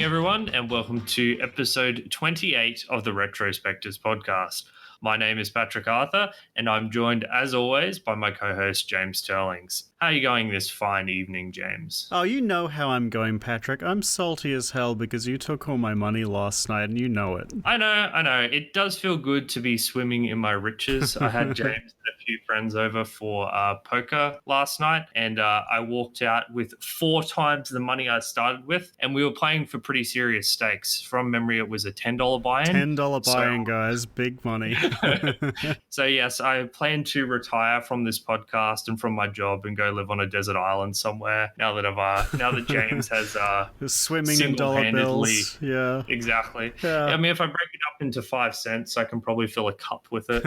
everyone, and welcome to episode 28 of the Retrospectives podcast. My name is Patrick Arthur, and I'm joined, as always, by my co-host, James Sterlings. How are you going this fine evening, James? Oh, you know how I'm going, Patrick. I'm salty as hell because you took all my money last night, and you know it. I know. It does feel good to be swimming in my riches. I had James and a few friends over for poker last night, and I walked out with 4 times the money I started with, and we were playing for pretty serious stakes. From memory, it was a $10 buy-in. $10 buy-in, guys. Big money. So yes, I plan to retire from this podcast and from my job and go live on a desert island somewhere. Now that James has swimming in dollar bills. Yeah, exactly. Yeah. I mean, if I break it up into 5 cents, I can probably fill a cup with it.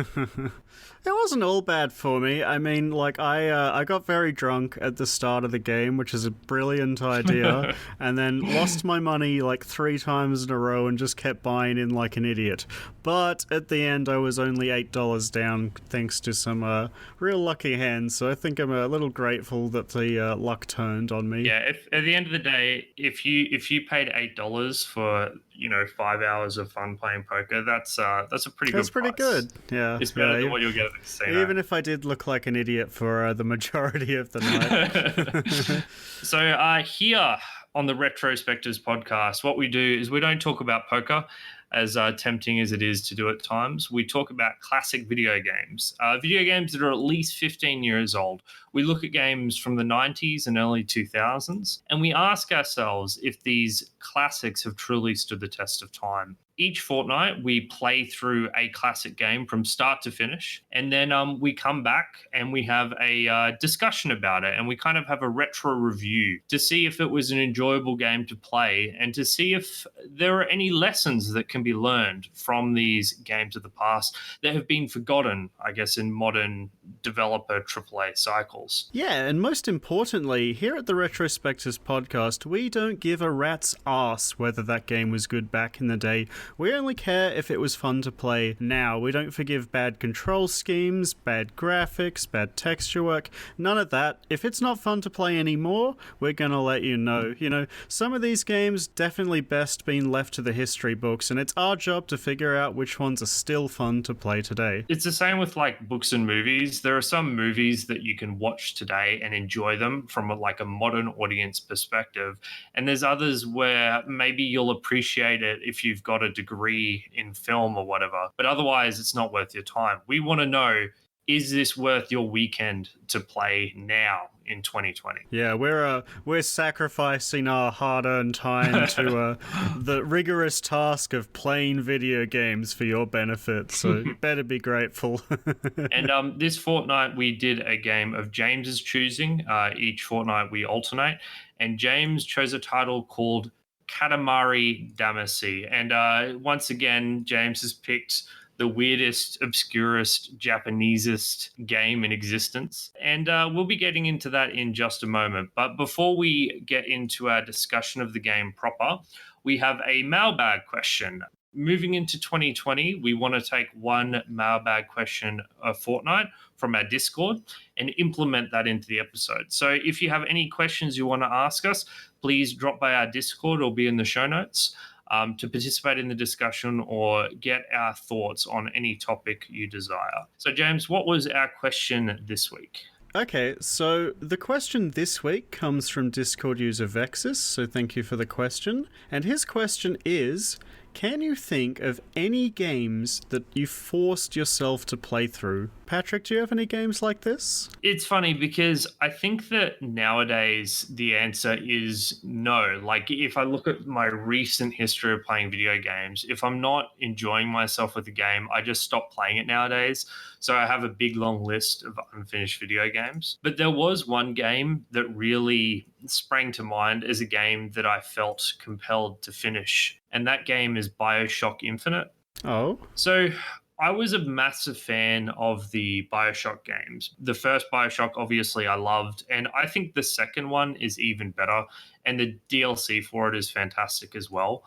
It wasn't all bad for me. I mean, like, I got very drunk at the start of the game, which is a brilliant idea, and then lost my money like 3 times in a row and just kept buying in like an idiot. But at the end, I was only $8 down thanks to some real lucky hands, so I think I'm a little grateful that the luck turned on me. Yeah, at the end of the day, if you paid $8 for 5 hours of fun playing poker, that's a pretty good price. That's pretty good. Yeah, it's better than what you'll get at the casino. Even if I did look like an idiot for the majority of the night. So here on the Retrospectives podcast, what we do is we don't talk about poker, as tempting as it is to do at times. We talk about classic video games that are at least 15 years old. We look at games from the 90s and early 2000s, and we ask ourselves if these classics have truly stood the test of time. Each fortnight, we play through a classic game from start to finish, and then we come back and we have a discussion about it, and we kind of have a retro review to see if it was an enjoyable game to play and to see if there are any lessons that can be learned from these games of the past that have been forgotten, I guess, in modern developer AAA cycles. Yeah, and most importantly, here at the Retrospectives podcast, we don't give a rat's ass whether that game was good back in the day. We only care if it was fun to play now. We don't forgive bad control schemes, bad graphics, bad texture work, none of that. If it's not fun to play anymore, we're gonna let you know. Some of these games definitely best been left to the history books, and it's our job to figure out which ones are still fun to play today. It's the same with like books and movies. There are some movies that you can watch today and enjoy them from a modern audience perspective, and there's others where maybe you'll appreciate it if you've got a degree in film or whatever, but otherwise it's not worth your time. We want to know, is this worth your weekend to play now in 2020? Yeah, we're sacrificing our hard-earned time to the rigorous task of playing video games for your benefit, so you better be grateful. And this fortnight we did a game of James's choosing. Each fortnight we alternate, and James chose a title called Katamari Damacy. And once again, James has picked the weirdest, obscurest, Japanesest game in existence. And we'll be getting into that in just a moment. But before we get into our discussion of the game proper, we have a mailbag question. Moving into 2020, we want to take one mailbag question a fortnight from our Discord and implement that into the episode. So if you have any questions you want to ask us, please drop by our Discord or be in the show notes to participate in the discussion or get our thoughts on any topic you desire. So James, what was our question this week? Okay, so the question this week comes from Discord user Vexus, so thank you for the question. And his question is, can you think of any games that you forced yourself to play through? Patrick, do you have any games like this? It's funny because I think that nowadays the answer is no. Like, if I look at my recent history of playing video games, if I'm not enjoying myself with the game, I just stop playing it nowadays. So I have a big long list of unfinished video games. But there was one game that really sprang to mind as a game that I felt compelled to finish. And that game is BioShock Infinite. Oh. So I was a massive fan of the BioShock games. The first BioShock, obviously, I loved, and I think the second one is even better, and the DLC for it is fantastic as well.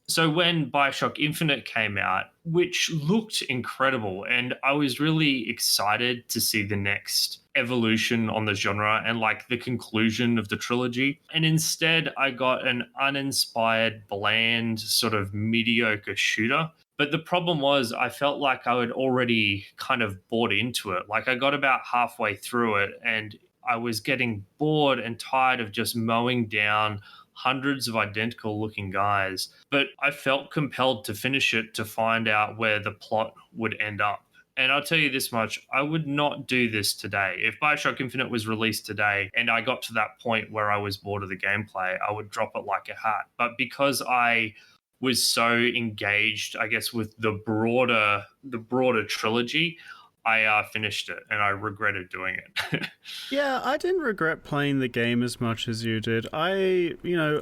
So when BioShock Infinite came out, which looked incredible, and I was really excited to see the next evolution on the genre and like the conclusion of the trilogy. And instead, I got an uninspired, bland, sort of mediocre shooter. But the problem was, I felt like I had already kind of bought into it. Like, I got about halfway through it and I was getting bored and tired of just mowing down hundreds of identical looking guys. But I felt compelled to finish it to find out where the plot would end up. And I'll tell you this much, I would not do this today. If Bioshock Infinite was released today and I got to that point where I was bored of the gameplay, I would drop it like a hat. But because I was so engaged, I guess, with the broader trilogy, I finished it and I regretted doing it. Yeah, I didn't regret playing the game as much as you did. I,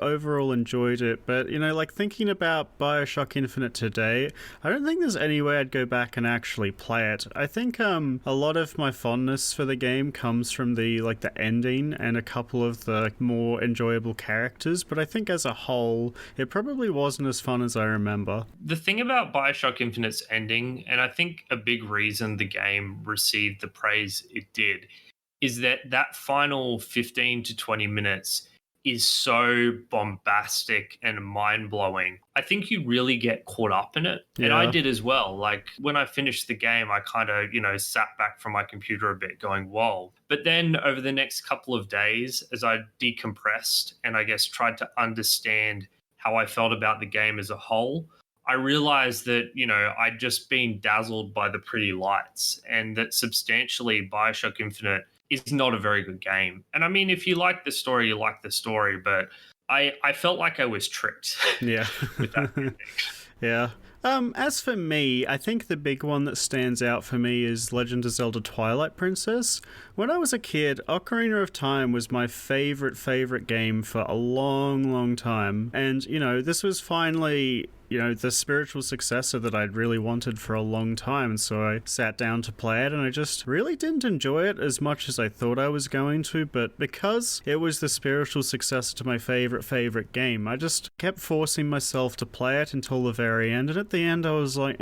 overall enjoyed it, but, like thinking about Bioshock Infinite today, I don't think there's any way I'd go back and actually play it. I think a lot of my fondness for the game comes from the ending and a couple of the more enjoyable characters, but I think as a whole, it probably wasn't as fun as I remember. The thing about Bioshock Infinite's ending, and I think a big reason the game received the praise it did, is that final 15 to 20 minutes is so bombastic and mind-blowing. I think you really get caught up in it. And I Yeah. did as well. Like when I finished the game, I kind of, sat back from my computer a bit going, whoa. But then over the next couple of days, as I decompressed and I guess tried to understand how I felt about the game as a whole, I realized that, I'd just been dazzled by the pretty lights and that substantially Bioshock Infinite is not a very good game. And I mean, if you like the story, you like the story, but I felt like I was tricked. Yeah. with that ending. Yeah. As for me, I think the big one that stands out for me is Legend of Zelda Twilight Princess. When I was a kid, Ocarina of Time was my favorite game for a long, long time. And, this was finally the spiritual successor that I'd really wanted for a long time. So I sat down to play it and I just really didn't enjoy it as much as I thought I was going to. But because it was the spiritual successor to my favorite game, I just kept forcing myself to play it until the very end. And at the end, I was like,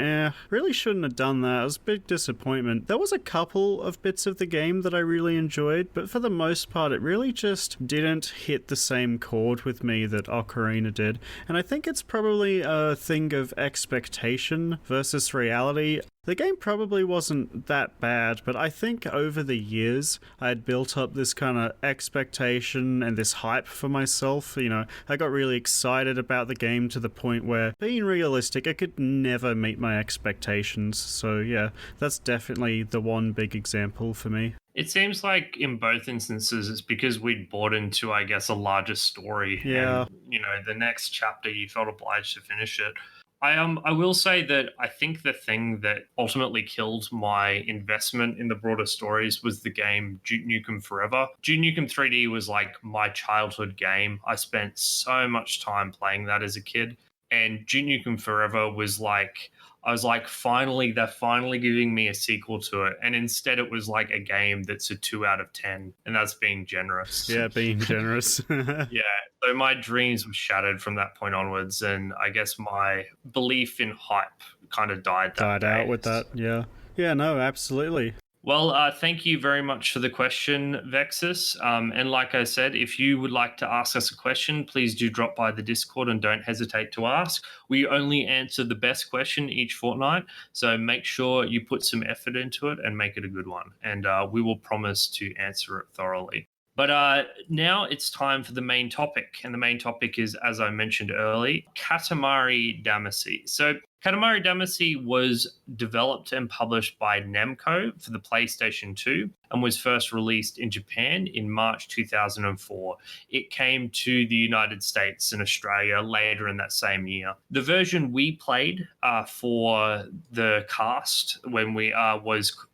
really shouldn't have done that. It was a big disappointment. There was a couple of bits of the game that I really enjoyed, but for the most part, it really just didn't hit the same chord with me that Ocarina did. And I think it's probably a thing of expectation versus reality. The game probably wasn't that bad, but I think over the years I had built up this kind of expectation and this hype for myself. I got really excited about the game to the point where, being realistic, I could never meet my expectations. So yeah, that's definitely the one big example for me. It seems like in both instances, it's because we'd bought into, I guess, a larger story. Yeah. And, the next chapter, you felt obliged to finish it. I will say that I think the thing that ultimately killed my investment in the broader stories was the game Duke Nukem Forever. Duke Nukem 3D was like my childhood game. I spent so much time playing that as a kid. And Duke Nukem Forever was like, I was like, they're finally giving me a sequel to it. And instead it was like a game that's a 2 out of 10. And that's being generous. Yeah, being generous. Yeah. So my dreams were shattered from that point onwards. And I guess my belief in hype kind of died out with that. Yeah. Yeah, no, absolutely. Well, thank you very much for the question, Vexus. And like I said, if you would like to ask us a question, please do drop by the Discord and don't hesitate to ask. We only answer the best question each fortnight, so make sure you put some effort into it and make it a good one. And we will promise to answer it thoroughly. But now it's time for the main topic. And the main topic is, as I mentioned earlier, Katamari Damacy. So Katamari Damacy was developed and published by Namco for the PlayStation 2 and was first released in Japan in March 2004. It came to the United States and Australia later in that same year. The version we played for the cast when we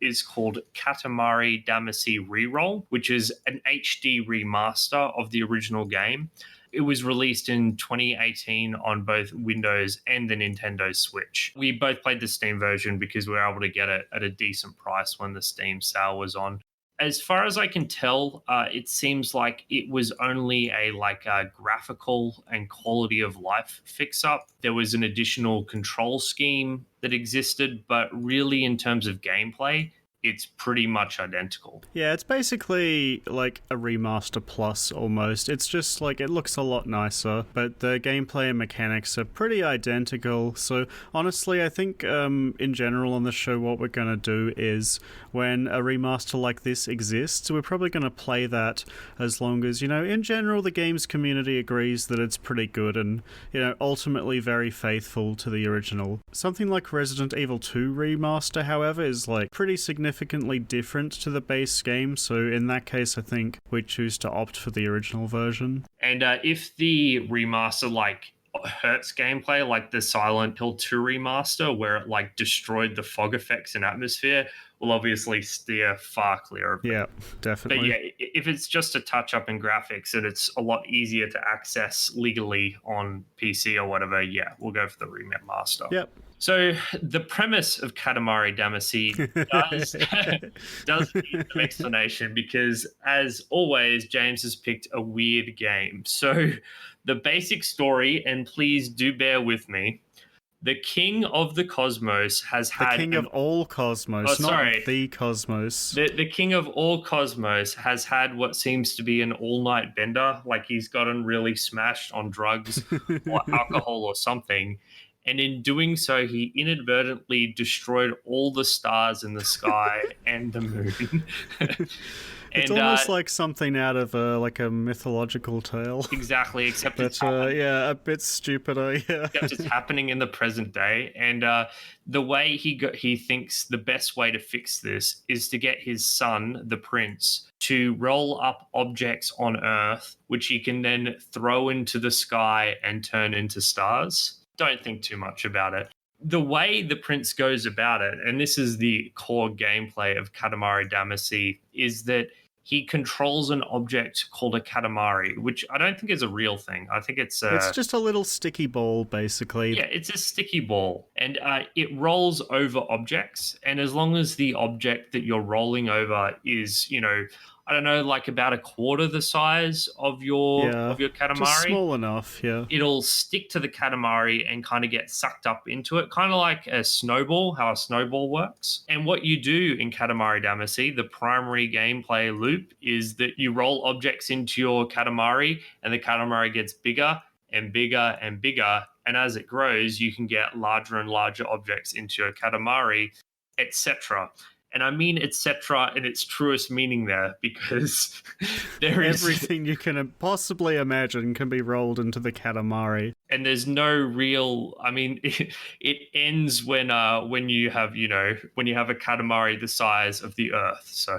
is called Katamari Damacy Reroll, which is an HD remaster of the original game. It was released in 2018 on both Windows and the Nintendo Switch. We both played the Steam version because we were able to get it at a decent price when the Steam sale was on. As far as I can tell, it seems like it was only a graphical and quality of life fix-up. There was an additional control scheme that existed, but really in terms of gameplay, it's pretty much identical. Yeah, it's basically like a remaster plus almost. It's just like it looks a lot nicer, but the gameplay and mechanics are pretty identical. So honestly, I think in general on the show what we're going to do is when a remaster like this exists, we're probably going to play that as long as, in general the games community agrees that it's pretty good and, ultimately very faithful to the original. Something like Resident Evil 2 remaster, however, is like pretty significantly different to the base game, so in that case I think we'd choose to opt for the original version. And if the remaster hurts gameplay, like the Silent Hill 2 remaster where it like destroyed the fog effects and atmosphere, we'll obviously steer far clear of it. Yeah, definitely. But yeah, if it's just a touch up in graphics and it's a lot easier to access legally on PC or whatever, yeah, we'll go for the remaster. Yep. So the premise of Katamari Damacy does need some explanation because, as always, James has picked a weird game. So the basic story, and please do bear with me, the king of the cosmos has had... The king of all cosmos, not the cosmos. The king of all cosmos has had what seems to be an all-night bender, like he's gotten really smashed on drugs or alcohol or something. And in doing so, he inadvertently destroyed all the stars in the sky and the moon. It's almost like something out of a mythological tale. Exactly, except it's a bit stupider. Yeah, except it's happening in the present day. And the way he thinks the best way to fix this is to get his son, the prince, to roll up objects on Earth, which he can then throw into the sky and turn into stars. Don't think too much about it. The way the prince goes about it, and this is the core gameplay of Katamari Damacy, is that he controls an object called a Katamari, which I don't think is a real thing. I think it's just a little sticky ball, basically. Yeah, it's a sticky ball, and it rolls over objects. And as long as the object that you're rolling over is, I don't know, like about a quarter the size of your Katamari. Just small enough, yeah. It'll stick to the Katamari and kind of get sucked up into it, kind of like a snowball, how a snowball works. And what you do in Katamari Damacy, the primary gameplay loop, is that you roll objects into your Katamari and the Katamari gets bigger and bigger and bigger. And as it grows, you can get larger and larger objects into your Katamari, etc. And I mean etc. in its truest meaning there, because there is everything you can possibly imagine can be rolled into the Katamari. And there's no real, I mean, it ends when you have, when you have a Katamari the size of the Earth. So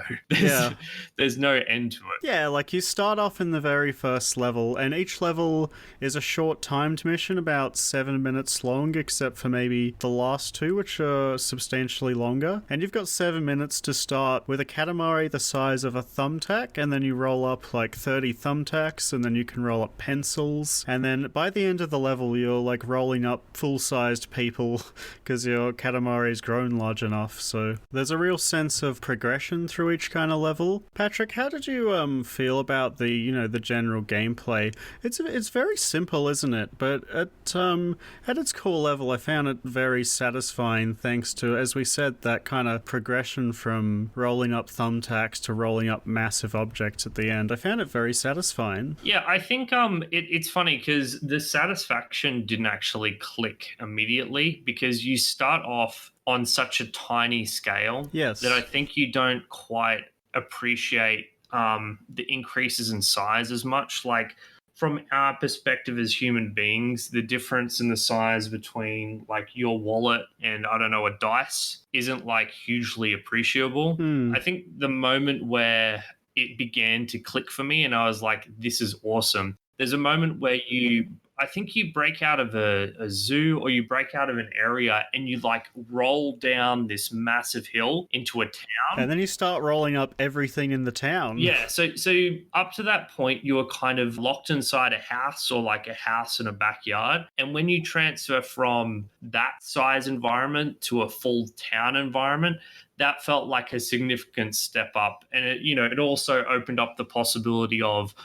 there's no end to it. Yeah, like you start off in the very first level, and each level is a short timed mission, about 7 minutes long, except for maybe the last two, which are substantially longer. And you've got 7 minutes to start with a Katamari the size of a thumbtack, and then you roll up like 30 thumbtacks, and then you can roll up pencils. And then by the end of the level, you're like rolling up full-sized people because your Katamari's grown large enough. So there's a real sense of progression through each kind of level. Patrick, how did you feel about the the general gameplay? It's very simple, isn't it? But at its core level, I found it very satisfying, thanks to, as we said, that kind of progression from rolling up thumbtacks to rolling up massive objects at the end. I found it very satisfying. Yeah, I think it's funny because the satisfaction didn't actually click immediately, because you start off on such a tiny scale that I think you don't quite appreciate the increases in size as much. Like, from our perspective as human beings, the difference in the size between like your wallet and, I don't know, a dice isn't like hugely appreciable. I think the moment where it began to click for me and I was like, this is awesome, there's a moment where I think you break out of a zoo, or you break out of an area and you like roll down this massive hill into a town. And then you start rolling up everything in the town. Yeah. So up to that point, you were kind of locked inside a house, or like a house in a backyard. And when you transfer from that size environment to a full town environment, that felt like a significant step up. And it also opened up the possibility of,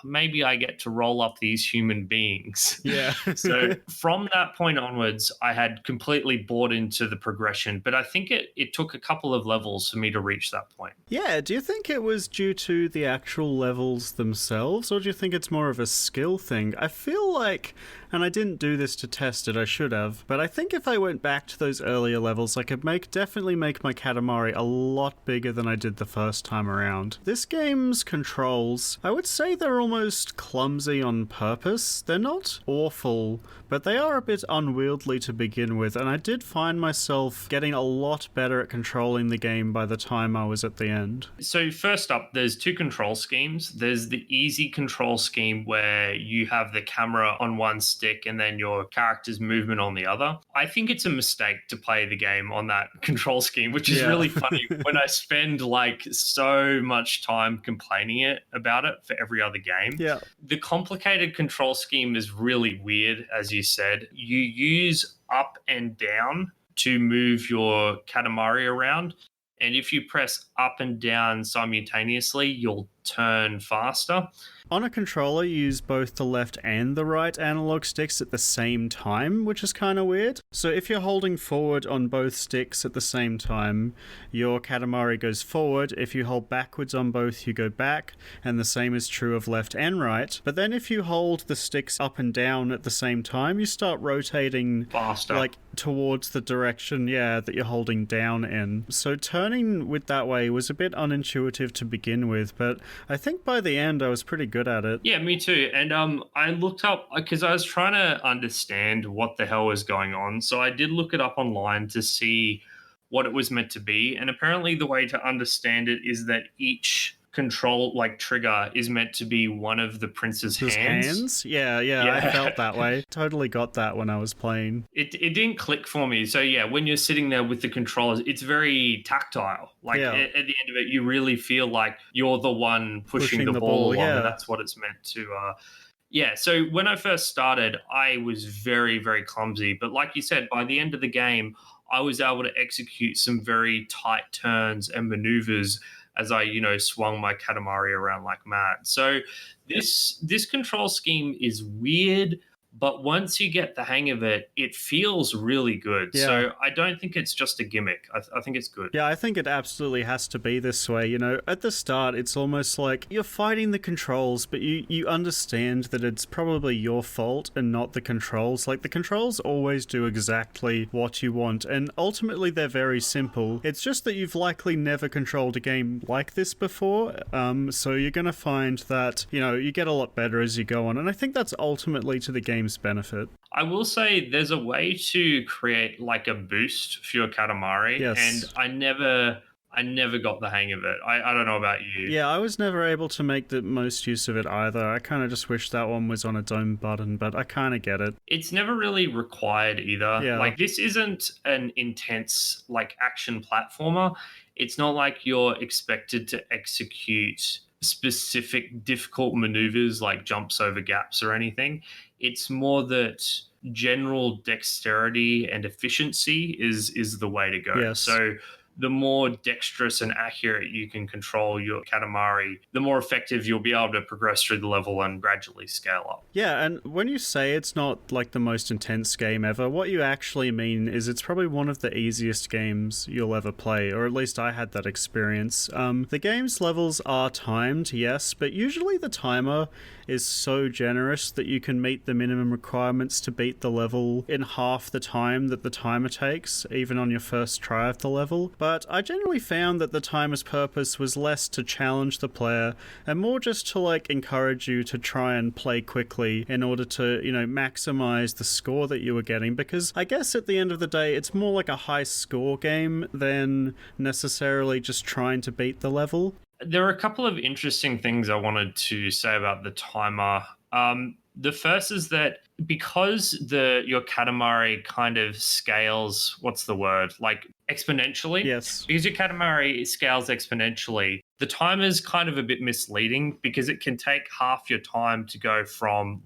maybe I get to roll up these human beings. Yeah. So from that point onwards, I had completely bought into the progression, but I think it took a couple of levels for me to reach that point. Yeah, do you think it was due to the actual levels themselves, or do you think it's more of a skill thing? I feel like, and I didn't do this to test it, I should have, but I think if I went back to those earlier levels, I could definitely make my Katamari a lot bigger than I did the first time around. This game's controls, I would say they're almost clumsy on purpose. They're not awful, but they are a bit unwieldy to begin with, and I did find myself getting a lot better at controlling the game by the time I was at the end. So first up, there's two control schemes. There's the easy control scheme where you have the camera on one stick and then your character's movement on the other. I think it's a mistake to play the game on that control scheme, which is really funny when I spend like so much time complaining about it for every other game. Yeah. The complicated control scheme is really weird, as you said. You use up and down to move your Katamari around. And if you press up and down simultaneously, you'll turn faster. On a controller, you use both the left and the right analog sticks at the same time, which is kind of weird. So if you're holding forward on both sticks at the same time, your Katamari goes forward. If you hold backwards on both, you go back, and the same is true of left and right. But then if you hold the sticks up and down at the same time, you start rotating faster, like towards the direction, that you're holding down in. So turning with that way was a bit unintuitive to begin with, but I think by the end I was pretty good at it. Yeah, me too. And I looked up because I was trying to understand what the hell was going on. So I did look it up online to see what it was meant to be. And apparently the way to understand it is that each control trigger is meant to be one of the prince's hands. Yeah, I felt that way. Totally got that when I was playing. It didn't click for me. So yeah, when you're sitting there with the controllers, it's very tactile. At the end of it, you really feel like you're the one pushing the ball along, and that's what it's meant to. So when I first started, I was very, very clumsy. But like you said, by the end of the game, I was able to execute some very tight turns and maneuvers as I, swung my Katamari around like mad. So this control scheme is weird, but once you get the hang of it, it feels really good. Yeah. So I don't think it's just a gimmick. I think it's good. Yeah, I think it absolutely has to be this way. At the start, it's almost like you're fighting the controls, but you understand that it's probably your fault and not the controls. Like, the controls always do exactly what you want, and ultimately they're very simple. It's just that you've likely never controlled a game like this before, so you're going to find that, you get a lot better as you go on, and I think that's ultimately to the game's benefit. I will say there's a way to create like a boost for your Katamari, and I never got the hang of it. I don't know about you. Yeah, I was never able to make the most use of it either. I kind of just wish that one was on a dome button, but I kind of get it. It's never really required either. Yeah. Like, this isn't an intense action platformer. It's not like you're expected to execute specific difficult maneuvers like jumps over gaps or anything. It's more that general dexterity and efficiency is the way to go. Yes. So the more dexterous and accurate you can control your Katamari, the more effective you'll be able to progress through the level and gradually scale up. Yeah, and when you say it's not like the most intense game ever, what you actually mean is it's probably one of the easiest games you'll ever play, or at least I had that experience. The game's levels are timed, yes, but usually the timer is so generous that you can meet the minimum requirements to beat the level in half the time that the timer takes, even on your first try of the level. But I generally found that the timer's purpose was less to challenge the player and more just to encourage you to try and play quickly in order to, maximize the score that you were getting, because I guess at the end of the day it's more like a high score game than necessarily just trying to beat the level. There are a couple of interesting things I wanted to say about the timer. The first is that because your Katamari kind of scales, exponentially? Yes. Because your Katamari scales exponentially, the timer's kind of a bit misleading because it can take half your time to go from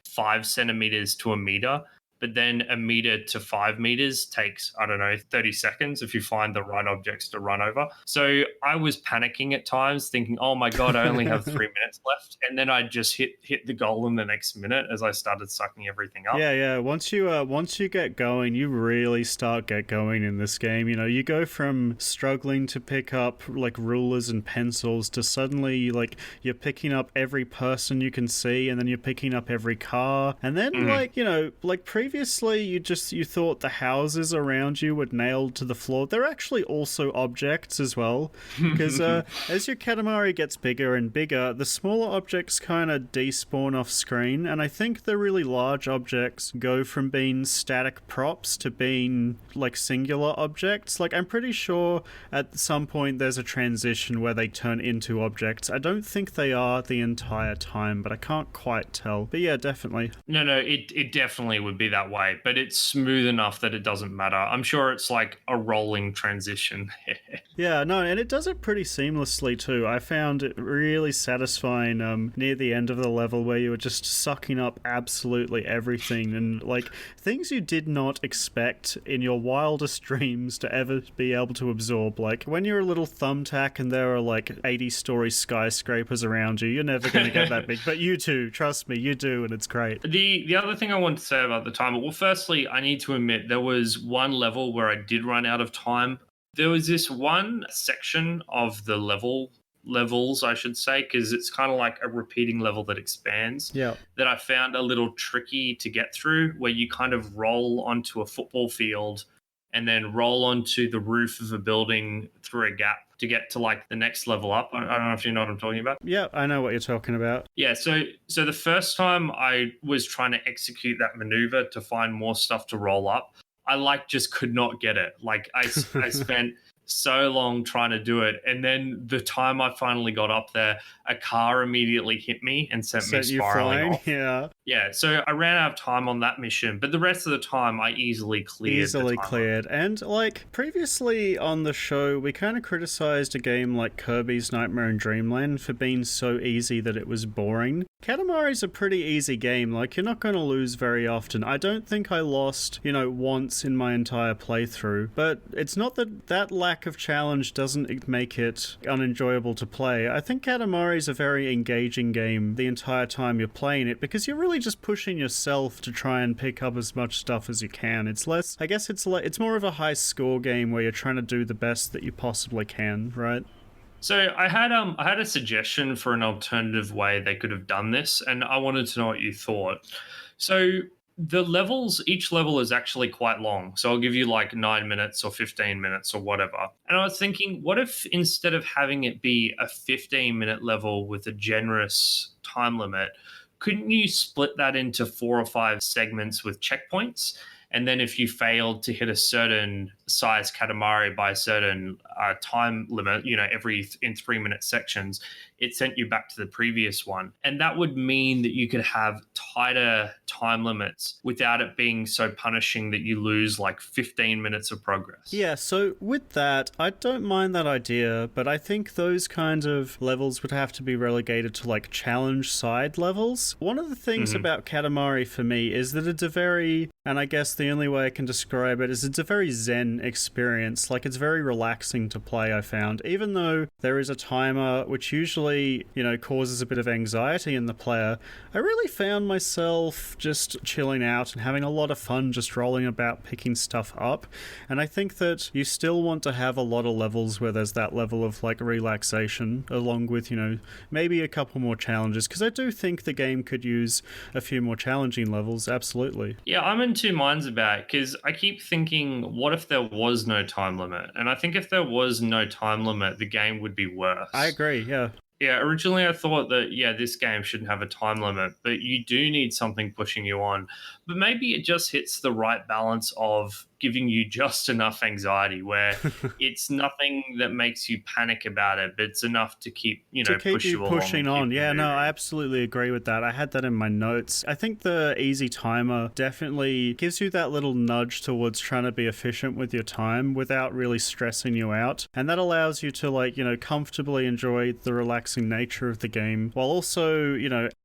5 centimeters to a meter. but then a meter to 5 meters takes, I don't know, 30 seconds if you find the right objects to run over. So I was panicking at times, thinking, oh my God, I only have 3 minutes left. And then I just hit the goal in the next minute as I started sucking everything up. Yeah. Once you get going, you really get going in this game. You know, you go from struggling to pick up like rulers and pencils to suddenly like you're picking up every person you can see, and then you're picking up every car, and then like, you know, like previously you thought the houses around you were nailed to the floor. They're actually also objects as well, because as your Katamari gets bigger and bigger, the smaller objects kind of despawn off screen, and I think the really large objects go from being static props to being like singular objects. Like I'm pretty sure at some point there's a transition where they turn into objects. I don't think they are the entire time, but I can't quite tell. But yeah, definitely. No, it definitely would be that way, but it's smooth enough that it doesn't matter. I'm sure it's like a rolling transition. Yeah, no, and it does it pretty seamlessly too. I found it really satisfying near the end of the level where you were just sucking up absolutely everything, and like things you did not expect in your wildest dreams to ever be able to absorb. Like when you're a little thumbtack and there are like 80-story skyscrapers around you, you're never going to get that big. But you do, trust me, you do, and it's great. The other thing I want to say about the timer, well, firstly, I need to admit there was one level where I did run out of time. There was this one section of the levels, I should say, because it's kind of like a repeating level that expands. Yeah. That I found a little tricky to get through, where you kind of roll onto a football field and then roll onto the roof of a building through a gap to get to like the next level up. I don't know if you know what I'm talking about. Yeah, I know what you're talking about. Yeah, so the first time I was trying to execute that maneuver to find more stuff to roll up, I like just could not get it. Like I spent so long trying to do it, and then the time I finally got up there, a car immediately hit me and sent me spiraling off. Yeah, so I ran out of time on that mission, but the rest of the time I easily cleared. And like previously on the show, we kind of criticized a game like Kirby's Nightmare in Dreamland for being so easy that it was boring. Katamari's a pretty easy game. Like you're not going to lose very often. I don't think I lost, once in my entire playthrough, but it's not that lack of challenge doesn't make it unenjoyable to play. I think Katamari's a very engaging game the entire time you're playing it, because you're really just pushing yourself to try and pick up as much stuff as you can. It's less, I guess it's more of a high score game where you're trying to do the best that you possibly can, right? So I had a suggestion for an alternative way they could have done this, and I wanted to know what you thought. So each level is actually quite long. So I'll give you like 9 minutes or 15 minutes or whatever. And I was thinking, what if instead of having it be a 15-minute level with a generous time limit, couldn't you split that into 4 or 5 segments with checkpoints? And then if you failed to hit a certain size Katamari by a certain time limit, in 3-minute sections, it sent you back to the previous one. And that would mean that you could have tighter time limits without it being so punishing that you lose like 15 minutes of progress. Yeah, so with that, I don't mind that idea, but I think those kinds of levels would have to be relegated to like challenge side levels. One of the things about Katamari for me is that it's a very, and I guess the only way I can describe it is it's a very zen experience. Like it's very relaxing to play, I found. Even though there is a timer, which usually, causes a bit of anxiety in the player, I really found myself just chilling out and having a lot of fun just rolling about picking stuff up. And I think that you still want to have a lot of levels where there's that level of like relaxation along with, maybe a couple more challenges, because I do think the game could use a few more challenging levels, absolutely. Yeah, I'm in two minds about it, because I keep thinking, what if there was no time limit? And I think if there was no time limit, the game would be worse. I agree, yeah. Yeah, originally I thought that, this game shouldn't have a time limit, but you do need something pushing you on. But maybe it just hits the right balance of giving you just enough anxiety where it's nothing that makes you panic about it, but it's enough to keep, push you you along pushing and keep on. you Yeah, no, moving. I absolutely agree with that. I had that in my notes. I think the easy timer definitely gives you that little nudge towards trying to be efficient with your time without really stressing you out. And that allows you to, comfortably enjoy the relaxing nature of the game while also,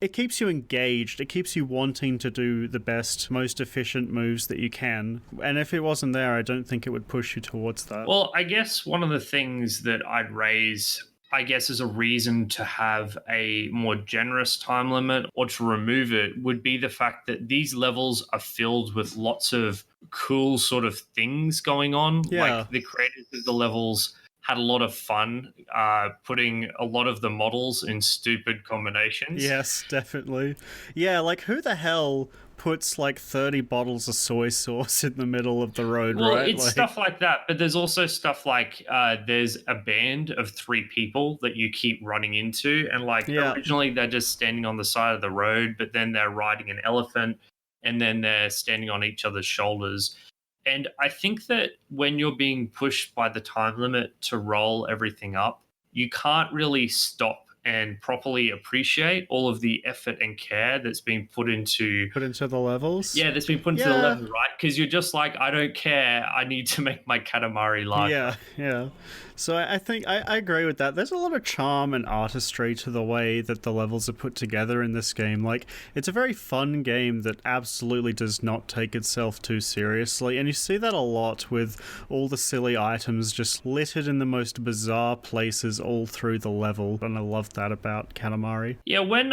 it keeps you engaged. It keeps you wanting to do the best, most efficient moves that you can. And if it wasn't there, I don't think it would push you towards that. Well, I guess one of the things that I'd raise, I guess, as a reason to have a more generous time limit or to remove it would be the fact that these levels are filled with lots of cool sort of things going on. Yeah. Like the creators of the levels had a lot of fun putting a lot of the models in stupid combinations. Yes, definitely. Yeah, like who the hell puts like 30 bottles of soy sauce in the middle of the road, Well, right? it's stuff like that, but there's also stuff like there's a band of 3 people that you keep running into, and originally they're just standing on the side of the road, but then they're riding an elephant, and then they're standing on each other's shoulders. And I think that when you're being pushed by the time limit to roll everything up, you can't really stop and properly appreciate all of the effort and care that's been put into the levels. Yeah, that's been put into the level, right? Because you're just like, I don't care. I need to make my Katamari larger. Yeah. So I think I agree with that. There's a lot of charm and artistry to the way that the levels are put together in this game. Like, it's a very fun game that absolutely does not take itself too seriously, and you see that a lot with all the silly items just littered in the most bizarre places all through the level, and I love that about Katamari. Yeah, when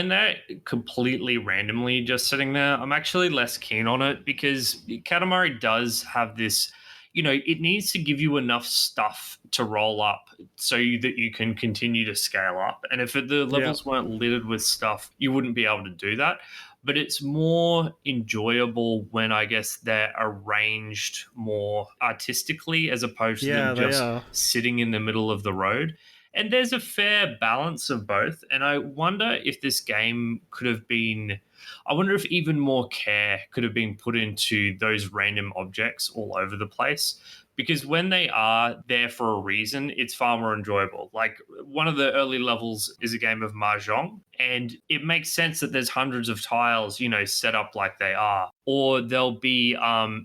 they're completely randomly just sitting there, I'm actually less keen on it because Katamari does have this, it needs to give you enough stuff to roll up so that you can continue to scale up. And if the levels weren't littered with stuff, you wouldn't be able to do that. But it's more enjoyable when I guess they're arranged more artistically as opposed to them just sitting in the middle of the road. And there's a fair balance of both. And I wonder if this game could have been, I wonder if even more care could have been put into those random objects all over the place. Because when they are there for a reason, it's far more enjoyable. Like one of the early levels is a game of Mahjong, and it makes sense that there's hundreds of tiles, set up like they are. Or there'll be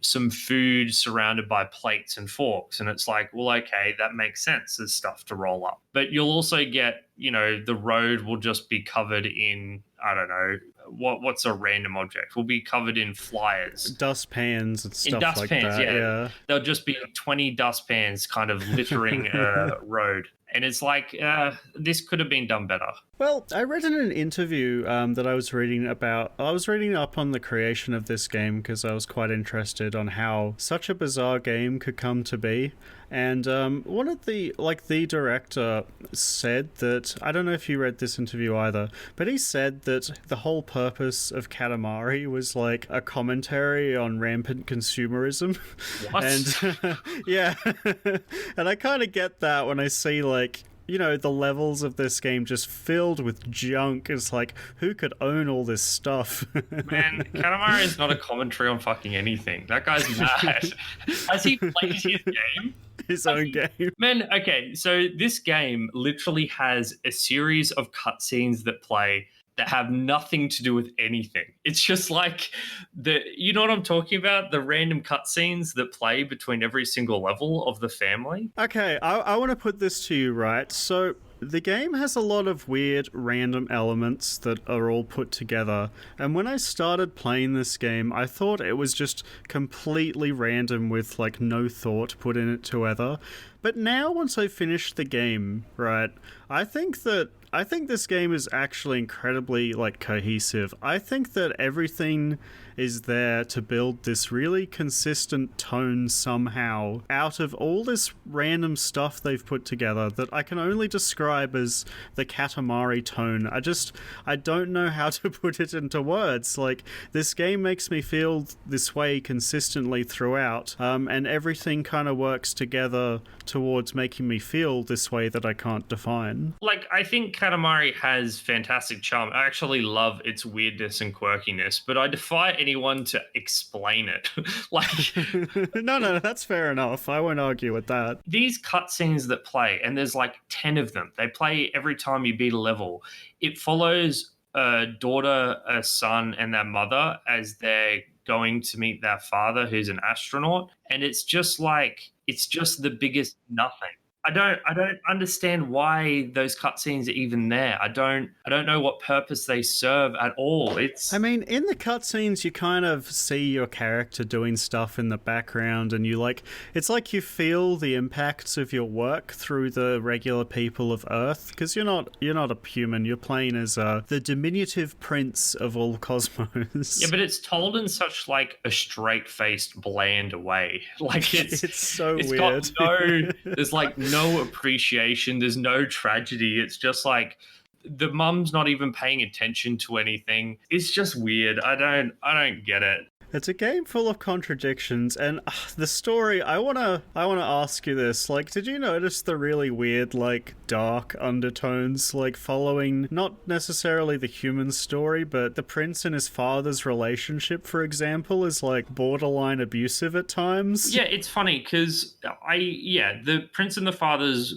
some food surrounded by plates and forks, and it's like, well, okay, that makes sense. There's stuff to roll up. But you'll also get, the road will just be covered in, I don't know, what's a random object? Will be covered in flyers, dustpans and stuff like dustpans, that. Yeah, there'll just be 20 dustpans kind of littering a road, and it's like this could have been done better. Well, I read in an interview that I was reading about. I was reading up on the creation of this game because I was quite interested on how such a bizarre game could come to be. And one of the director said that, I don't know if you read this interview either, but he said that the whole purpose of Katamari was like a commentary on rampant consumerism. What? And yeah, and I kind of get that when I see the levels of this game just filled with junk. It's like, who could own all this stuff? Man, Katamari is not a commentary on fucking anything. That guy's mad. Has he played his game? His own game. Man, okay, so this game literally has a series of cutscenes that play that have nothing to do with anything. It's just like you know what I'm talking about? The random cutscenes that play between every single level of the family. Okay, I want to put this to you, right? So the game has a lot of weird random elements that are all put together, and when I started playing this game, I thought it was just completely random with no thought put in it together. But now, once I finished the game, right, I think this game is actually incredibly cohesive. I think that everything is there to build this really consistent tone somehow out of all this random stuff they've put together that I can only describe as the Katamari tone. I don't know how to put it into words. This game makes me feel this way consistently throughout, and everything kind of works together to towards making me feel this way that I can't define. Like, I think Katamari has fantastic charm. I actually love its weirdness and quirkiness, but I defy anyone to explain it. Like, No, that's fair enough. I won't argue with that. these cutscenes that play, and there's like 10 of them, they play every time you beat a level. It follows a daughter, a son, and their mother as they're going to meet their father, who's an astronaut. And it's just the biggest nothing. I don't understand why those cutscenes are even there. I don't know what purpose they serve at all. I mean, in the cutscenes, you kind of see your character doing stuff in the background, and it's like you feel the impacts of your work through the regular people of Earth, because you're not a human. You're playing as the diminutive prince of all cosmos. Yeah, but it's told in such like a straight-faced, bland way. Like it's so it's weird. There's like no appreciation. There's no tragedy. It's just like the mum's not even paying attention to anything. It's just weird. I don't get it. It's a game full of contradictions, and the story, I wanna ask you this, like, did you notice the really weird, like, dark undertones, like, following not necessarily the human story, but the prince and his father's relationship, for example, is, like, borderline abusive at times? Yeah, it's funny, because the prince and the father's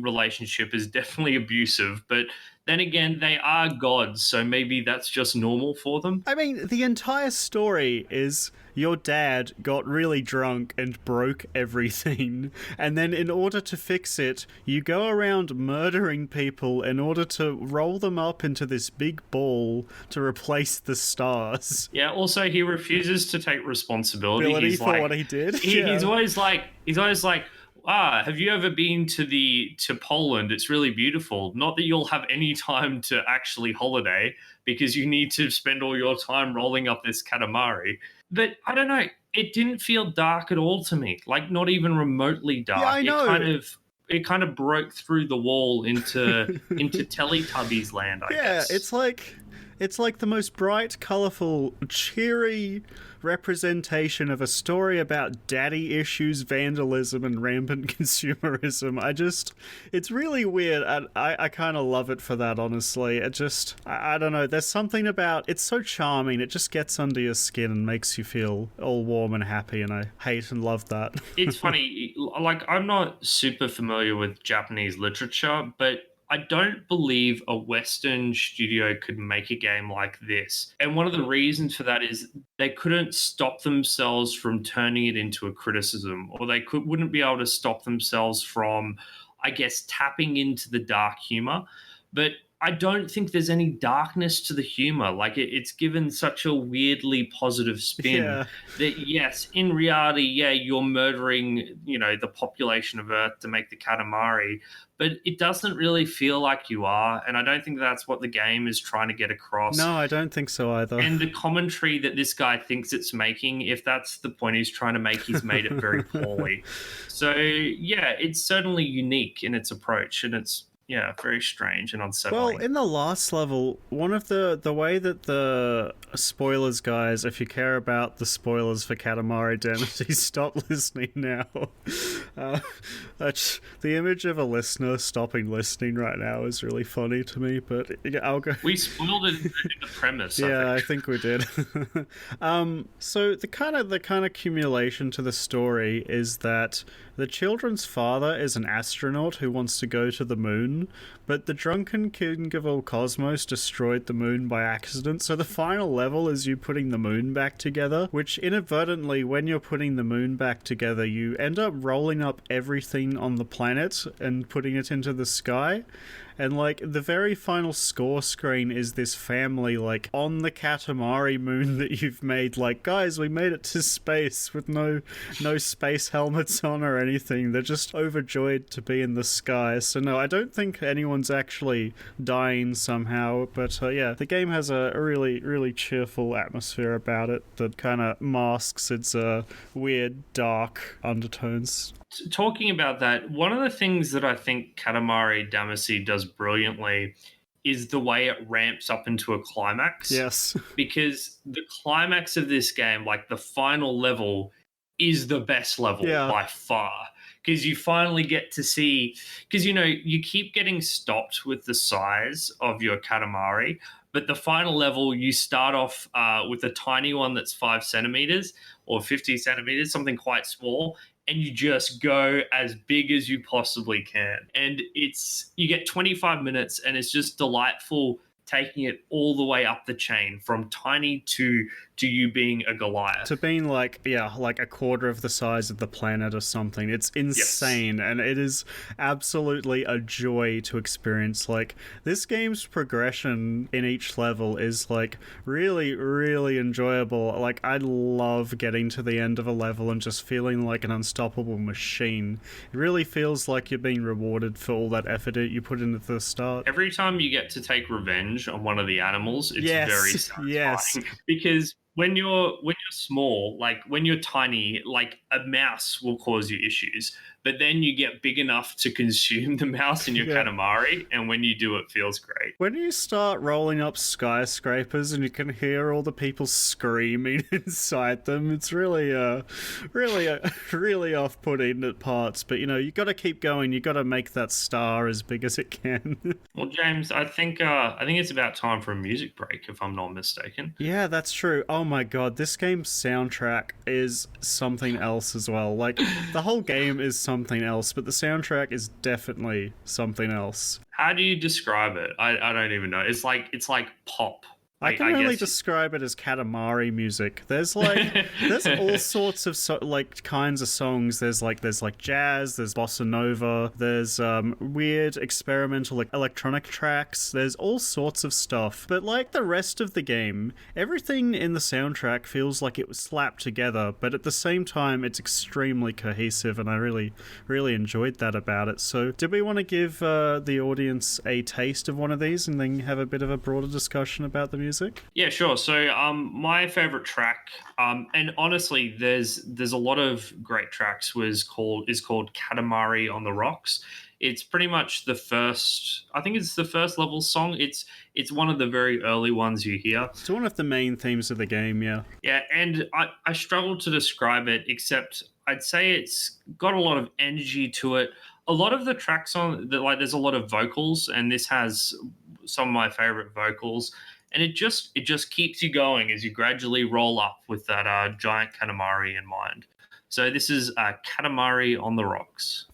relationship is definitely abusive, but then again, they are gods, so maybe that's just normal for them. I mean, the entire story is your dad got really drunk and broke everything, and then in order to fix it, you go around murdering people in order to roll them up into this big ball to replace the stars. Yeah, also he refuses to take responsibility for what he did. He's always like, have you ever been to Poland? It's really beautiful. Not that you'll have any time to actually holiday because you need to spend all your time rolling up this Katamari. But I don't know. It didn't feel dark at all to me. Like not even remotely dark. Yeah, I know. It kind of broke through the wall into Teletubbies land, I guess. Yeah, it's like the most bright, colourful, cheery representation of a story about daddy issues, vandalism, and rampant consumerism. It's really weird, and I kind of love it for that, honestly. I don't know, there's something about, it's so charming, it just gets under your skin and makes you feel all warm and happy, and I hate and love that. It's funny, like, I'm not super familiar with Japanese literature, but I don't believe a Western studio could make a game like this. And one of the reasons for that is they couldn't stop themselves from turning it into a criticism, or they wouldn't be able to stop themselves from, I guess, tapping into the dark humor. But I don't think there's any darkness to the humor. Like it's given such a weirdly positive spin that yes, in reality, you're murdering, the population of Earth to make the Katamari, but it doesn't really feel like you are. And I don't think that's what the game is trying to get across. No, I don't think so either. And the commentary that this guy thinks it's making, if that's the point he's trying to make, he's made it very poorly. So it's certainly unique in its approach, and it's very strange and unsettling. Well, in the last level, one of the way that the spoilers, guys, if you care about the spoilers for Katamari Damacy, stop listening now. The image of a listener stopping listening right now is really funny to me, but I'll go. We spoiled it in the premise. I think we did. So the kind of accumulation to the story is that the children's father is an astronaut who wants to go to the moon, but the drunken king of all cosmos destroyed the moon by accident, so the final level is you putting the moon back together, which inadvertently, when you're putting the moon back together, you end up rolling up everything on the planet and putting it into the sky. And, like, the very final score screen is this family, like, on the Katamari moon that you've made. Like, guys, we made it to space with no space helmets on or anything. They're just overjoyed to be in the sky. So, no, I don't think anyone's actually dying somehow. But, the game has a really, really cheerful atmosphere about it that kind of masks its weird, dark undertones. Talking about that, one of the things that I think Katamari Damacy does brilliantly is the way it ramps up into a climax. Yes. Because the climax of this game, like the final level, is the best level by far. because you finally get to see, because you keep getting stopped with the size of your Katamari, but the final level you start off with a tiny one that's 5 centimeters or 50 centimeters, something quite small, and you just go as big as you possibly can. And you get 25 minutes, and it's just delightful taking it all the way up the chain from tiny to you being a Goliath. To being like a quarter of the size of the planet or something. It's insane, yes. And it is absolutely a joy to experience. Like, this game's progression in each level is like really, really enjoyable. Like, I love getting to the end of a level and just feeling like an unstoppable machine. It really feels like you're being rewarded for all that effort you put into the start. Every time you get to take revenge on one of the animals, it's very satisfying. Yes. Because when you're small, like when you're tiny, like a mouse will cause you issues. But then you get big enough to consume the mouse in your Katamari, and when you do, it feels great. When you start rolling up skyscrapers and you can hear all the people screaming inside them, it's really off-putting at parts. But you got to keep going. You got to make that star as big as it can. Well, James, I think it's about time for a music break, if I'm not mistaken. Yeah, that's true. Oh my god, this game's soundtrack is something else as well. Like, the whole game is something else, but the soundtrack is definitely something else. How do you describe it? I don't even know. It's like pop. I can only describe it as Katamari music. There's there's all sorts of kinds of songs. There's jazz, there's bossa nova, there's weird experimental electronic tracks. There's all sorts of stuff. But like the rest of the game, everything in the soundtrack feels like it was slapped together, but at the same time it's extremely cohesive, and I really, really enjoyed that about it. So did we want to give the audience a taste of one of these and then have a bit of a broader discussion about the music? Yeah, sure. So my favorite track, and honestly there's a lot of great tracks, is called Katamari on the Rocks. It's pretty much the first level song. It's one of the very early ones you hear. It's one of the main themes of the game, yeah. Yeah, and I struggle to describe it, except I'd say it's got a lot of energy to it. A lot of the tracks there's a lot of vocals, and this has some of my favorite vocals. And it just keeps you going as you gradually roll up with that giant Katamari in mind. So this is Katamari on the Rocks.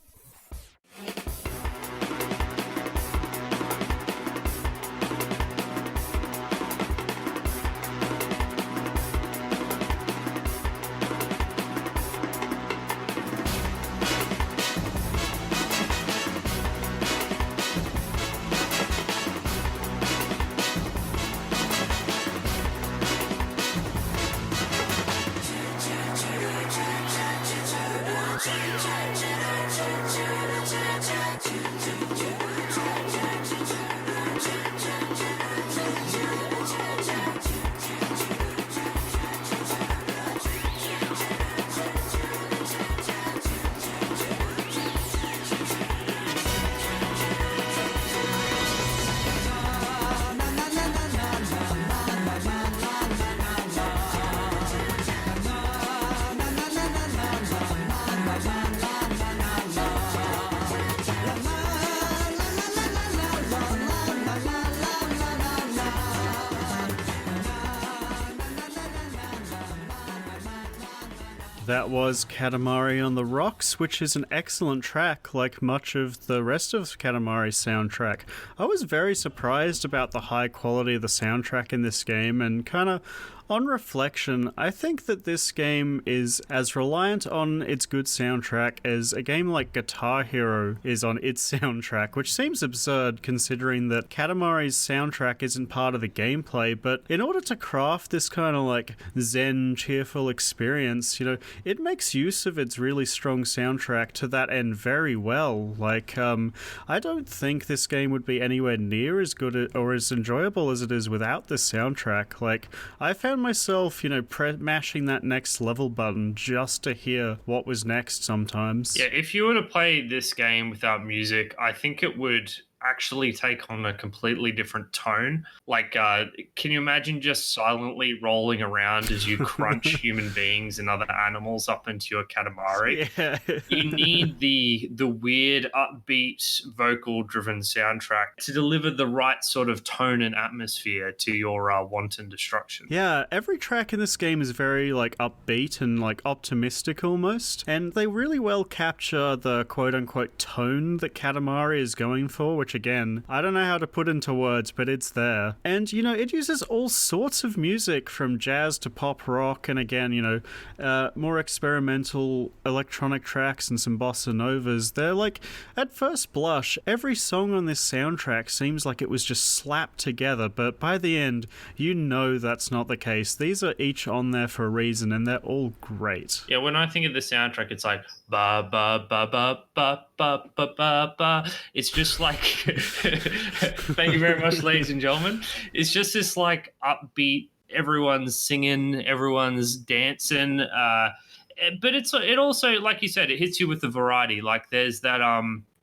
That was Katamari on the Rocks, which is an excellent track, like much of the rest of Katamari's soundtrack. I was very surprised about the high quality of the soundtrack in this game, and kind of on reflection, I think that this game is as reliant on its good soundtrack as a game like Guitar Hero is on its soundtrack, which seems absurd considering that Katamari's soundtrack isn't part of the gameplay, but in order to craft this kind of like zen, cheerful experience, it makes use of its really strong soundtrack to that end very well. Like, I don't think this game would be anywhere near as good or as enjoyable as it is without this soundtrack. Like, I found myself, mashing that next level button just to hear what was next sometimes. Yeah, if you were to play this game without music, I think it would actually take on a completely different tone. Like, can you imagine just silently rolling around as you crunch human beings and other animals up into your Katamari? Yeah. You need the weird, upbeat, vocal-driven soundtrack to deliver the right sort of tone and atmosphere to your wanton destruction. Yeah, every track in this game is very like upbeat and like optimistic almost, and they really well capture the quote-unquote tone that Katamari is going for, which again, I don't know how to put into words, but it's there. And you know, it uses all sorts of music from jazz to pop rock, and again, you know, more experimental electronic tracks and some bossa novas. They're like, at first blush, every song on this soundtrack seems like it was just slapped together, but by the end, you know that's not the case. These are each on there for a reason, and they're all great. Yeah, when I think of the soundtrack, it's like ba ba ba ba ba ba ba ba ba. It's just like thank you very much, ladies and gentlemen. It's just this like upbeat, everyone's singing, everyone's dancing, but it also, like you said, it hits you with the variety. Like there's that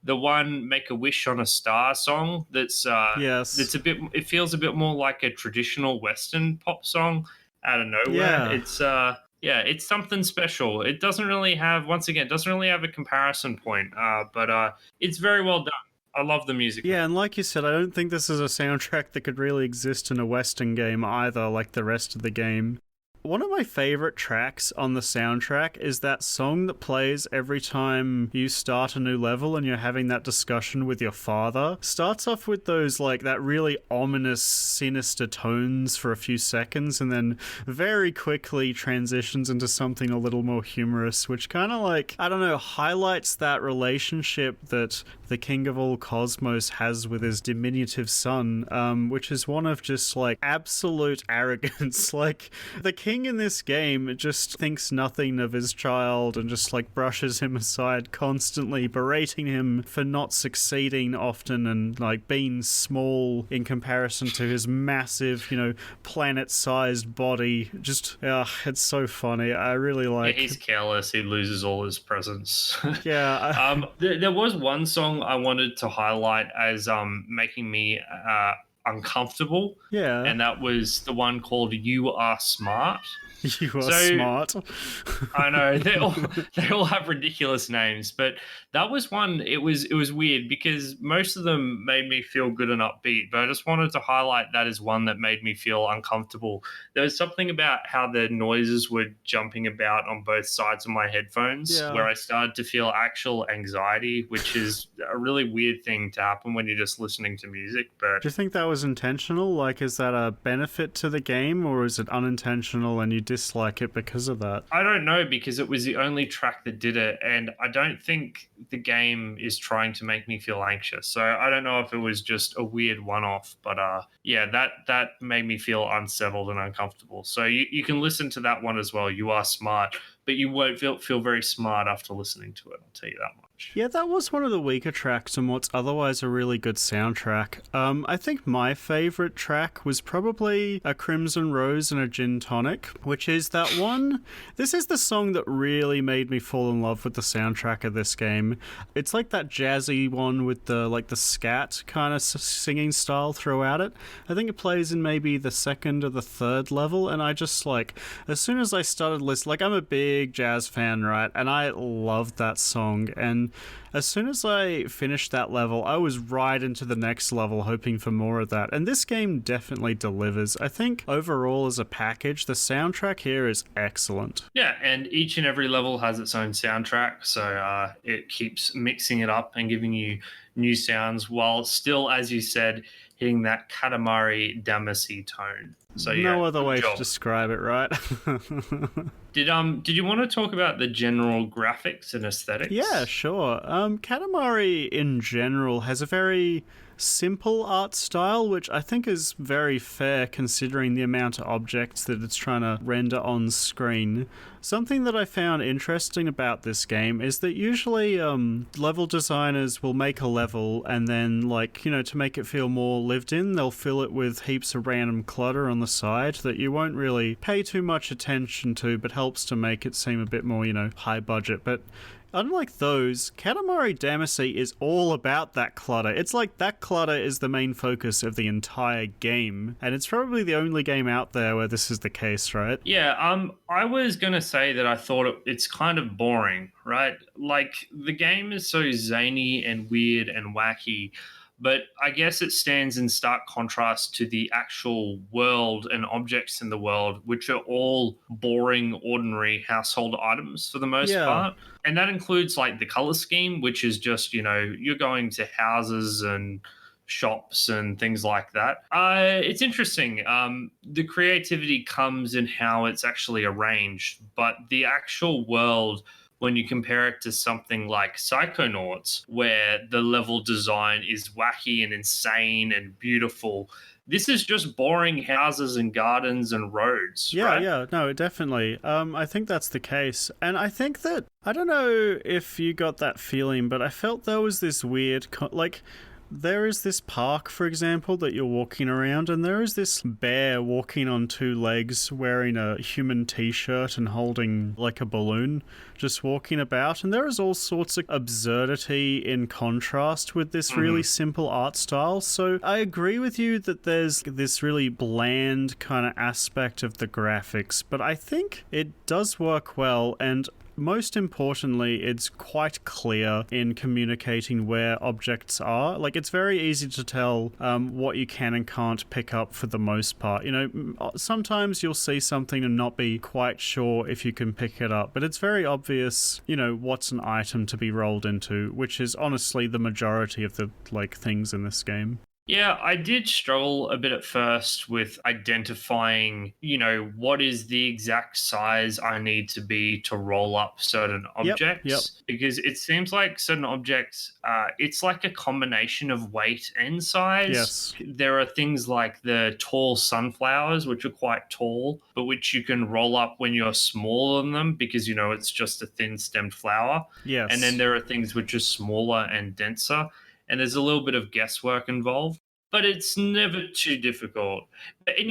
the one "Make a Wish on a Star" song that's Yes. that's a bit, it feels a bit more like a traditional Western pop song out of nowhere. Yeah. It's something special. It doesn't really have, once again, doesn't really have a comparison point, but it's very well done. I love the music. Yeah, and like you said, I don't think this is a soundtrack that could really exist in a Western game either, like the rest of the game. One of my favorite tracks on the soundtrack is that song that plays every time you start a new level and you're having that discussion with your father. Starts off with those, like, that really ominous, sinister tones for a few seconds, and then very quickly transitions into something a little more humorous, which kind of, like, I don't know, highlights that relationship that the King of All Cosmos has with his diminutive son, which is one of just, like, absolute arrogance. Like, the king in this game just thinks nothing of his child and just like brushes him aside constantly, berating him for not succeeding often and like being small in comparison to his massive, you know, planet-sized body. Just, it's so funny. I really like. Yeah, he's careless. He loses all his presents. Yeah. There was one song I wanted to highlight as making me uncomfortable. Yeah. And that was the one called "You Are Smart." You are smart. I know they all have ridiculous names, but that was one. It was weird because most of them made me feel good and upbeat, but I just wanted to highlight that as one that made me feel uncomfortable. There was something about how the noises were jumping about on both sides of my headphones, where I started to feel actual anxiety, which is a really weird thing to happen when you're just listening to music. But do you think that was intentional? Like, is that a benefit to the game, or is it unintentional and you dislike it because of that? I don't know, because it was the only track that did it, and I don't think the game is trying to make me feel anxious. So I don't know if it was just a weird one-off, but that made me feel unsettled and uncomfortable. So you can listen to that one as well. You Are Smart, but you won't feel very smart after listening to it. I'll tell you that much. Yeah, that was one of the weaker tracks in what's otherwise a really good soundtrack. I think my favorite track was probably A Crimson Rose and a Gin Tonic, which is that one. This is the song that really made me fall in love with the soundtrack of this game. It's like that jazzy one with the scat kind of singing style throughout it. I think it plays in maybe the second or the third level, and I just like, as soon as I started listening, like I'm a big jazz fan, right? And I loved that song, and as soon as I finished that level, I was right into the next level hoping for more of that. And this game definitely delivers. I think overall as a package, the soundtrack here is excellent. Yeah, and each and every level has its own soundtrack. So it keeps mixing it up and giving you new sounds while still, as you said, hitting that Katamari Damacy tone. So no other way to describe it, right? Did you want to talk about the general graphics and aesthetics? Yeah, sure. Katamari in general has a very simple art style, which I think is very fair considering the amount of objects that it's trying to render on screen. Something that I found interesting about this game is that usually level designers will make a level and then, like, you know, to make it feel more lived in, they'll fill it with heaps of random clutter on the side that you won't really pay too much attention to, but helps to make it seem a bit more, you know, high budget. But unlike those, Katamari Damacy is all about that clutter. It's like that clutter is the main focus of the entire game, and it's probably the only game out there where this is the case, right? Yeah, I was gonna say that I thought it's kind of boring, right? Like the game is so zany and weird and wacky, but I guess it stands in stark contrast to the actual world and objects in the world, which are all boring, ordinary household items for the most Yeah. part. And that includes like the color scheme, which is just, you're going to houses and shops and things like that. It's interesting. The creativity comes in how it's actually arranged, but the actual world, when you compare it to something like Psychonauts, where the level design is wacky and insane and beautiful, this is just boring houses and gardens and roads, Yeah, right? yeah, no, definitely. I think that's the case. And I think that, I don't know if you got that feeling, but I felt there was this weird, there is this park, for example, that you're walking around, and there is this bear walking on two legs wearing a human t-shirt and holding like a balloon, just walking about. And there is all sorts of absurdity in contrast with this really simple art style. So I agree with you that there's this really bland kind of aspect of the graphics, but I think it does work well, and most importantly, it's quite clear in communicating where objects are. Like, it's very easy to tell what you can and can't pick up for the most part. Sometimes you'll see something and not be quite sure if you can pick it up, but it's very obvious, what's an item to be rolled into, which is honestly the majority of the, things in this game. Yeah, I did struggle a bit at first with identifying, what is the exact size I need to be to roll up certain objects. Yep. Because it seems like certain objects, it's like a combination of weight and size. Yes. There are things like the tall sunflowers, which are quite tall, but which you can roll up when you're smaller than them because, it's just a thin stemmed flower. Yes. And then there are things which are smaller and denser. And there's a little bit of guesswork involved, but it's never too difficult. And,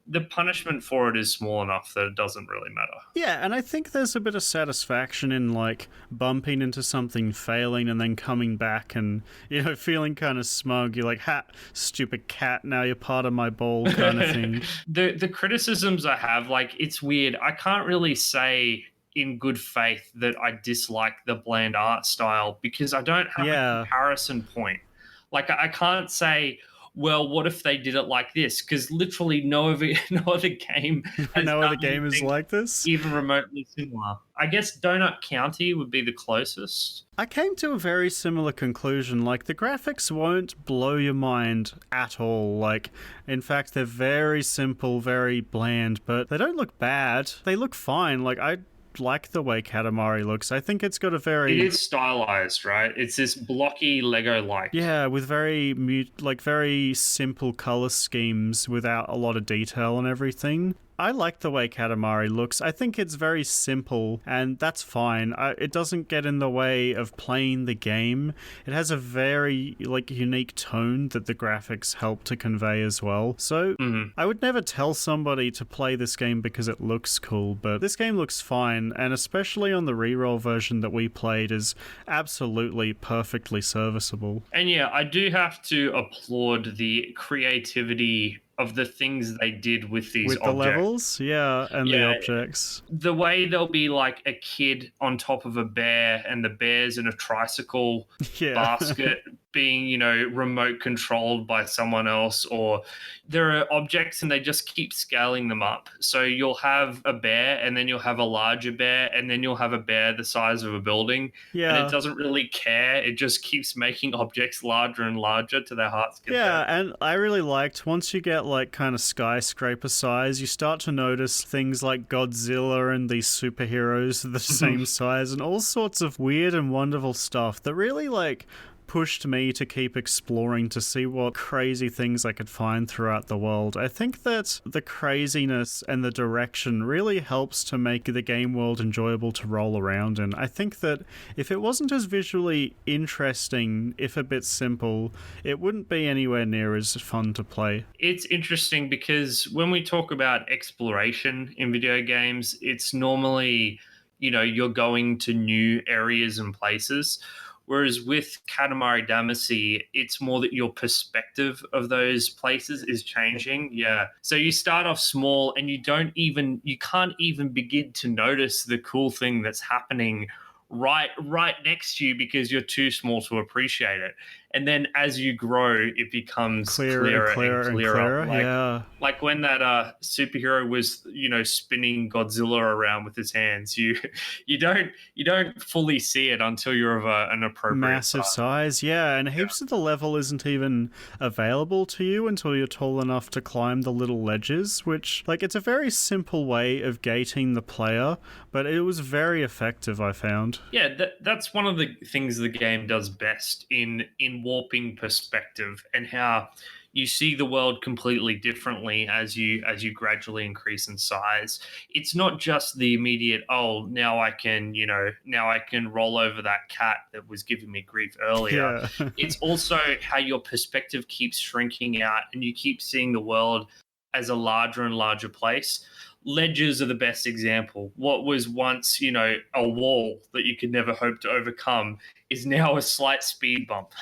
the punishment for it is small enough that it doesn't really matter. Yeah, and I think there's a bit of satisfaction in, bumping into something, failing, and then coming back and, feeling kind of smug. You're like, ha, stupid cat, now you're part of my ball kind of thing. The criticisms I have, it's weird. I can't really say in good faith that I dislike the bland art style because I don't have a comparison point. I can't say, well, what if they did it like this? Because literally no other game has no other game is like this? Even remotely similar. I guess Donut County would be the closest. I came to a very similar conclusion. The graphics won't blow your mind at all. In fact, they're very simple, very bland, but they don't look bad. They look fine. I like the way Katamari looks. I think it's got a very... It is stylized, right? It's this blocky Lego-like. Yeah, with very simple color schemes without a lot of detail and everything. I like the way Katamari looks. I think it's very simple, and that's fine. It doesn't get in the way of playing the game. It has a very, unique tone that the graphics help to convey as well. So, I would never tell somebody to play this game because it looks cool, but this game looks fine, and especially on the reroll version that we played is absolutely perfectly serviceable. And yeah, I do have to applaud the creativity of the things they did with these objects. The levels, and the objects. The way there'll be a kid on top of a bear and the bear's in a tricycle basket being, remote controlled by someone else, or there are objects and they just keep scaling them up. So you'll have a bear and then you'll have a larger bear and then you'll have a bear the size of a building. Yeah. And it doesn't really care. It just keeps making objects larger and larger to their heart's content. Yeah, and I really liked once you get kind of skyscraper size, you start to notice things like Godzilla and these superheroes the same size and all sorts of weird and wonderful stuff that really pushed me to keep exploring to see what crazy things I could find throughout the world. I think that the craziness and the direction really helps to make the game world enjoyable to roll around in. I think that if it wasn't as visually interesting, if a bit simple, it wouldn't be anywhere near as fun to play. It's interesting because when we talk about exploration in video games, it's normally you're going to new areas and places. Whereas with Katamari Damacy, it's more that your perspective of those places is changing. Yeah. So you start off small and you can't even begin to notice the cool thing that's happening right next to you because you're too small to appreciate it. And then as you grow, it becomes clearer and clearer. Like when that superhero was, spinning Godzilla around with his hands, you don't fully see it until you're of an appropriate massive size. Yeah, and heaps of the level isn't even available to you until you're tall enough to climb the little ledges, which, like, it's a very simple way of gating the player, but it was very effective, I found. Yeah, that's one of the things the game does best in warping perspective, and how you see the world completely differently as you gradually increase in size. It's not just the immediate, oh, now I can roll over that cat that was giving me grief earlier. Yeah. It's also how your perspective keeps shrinking out and you keep seeing the world as a larger and larger place. Ledges are the best example. What was once, a wall that you could never hope to overcome is now a slight speed bump.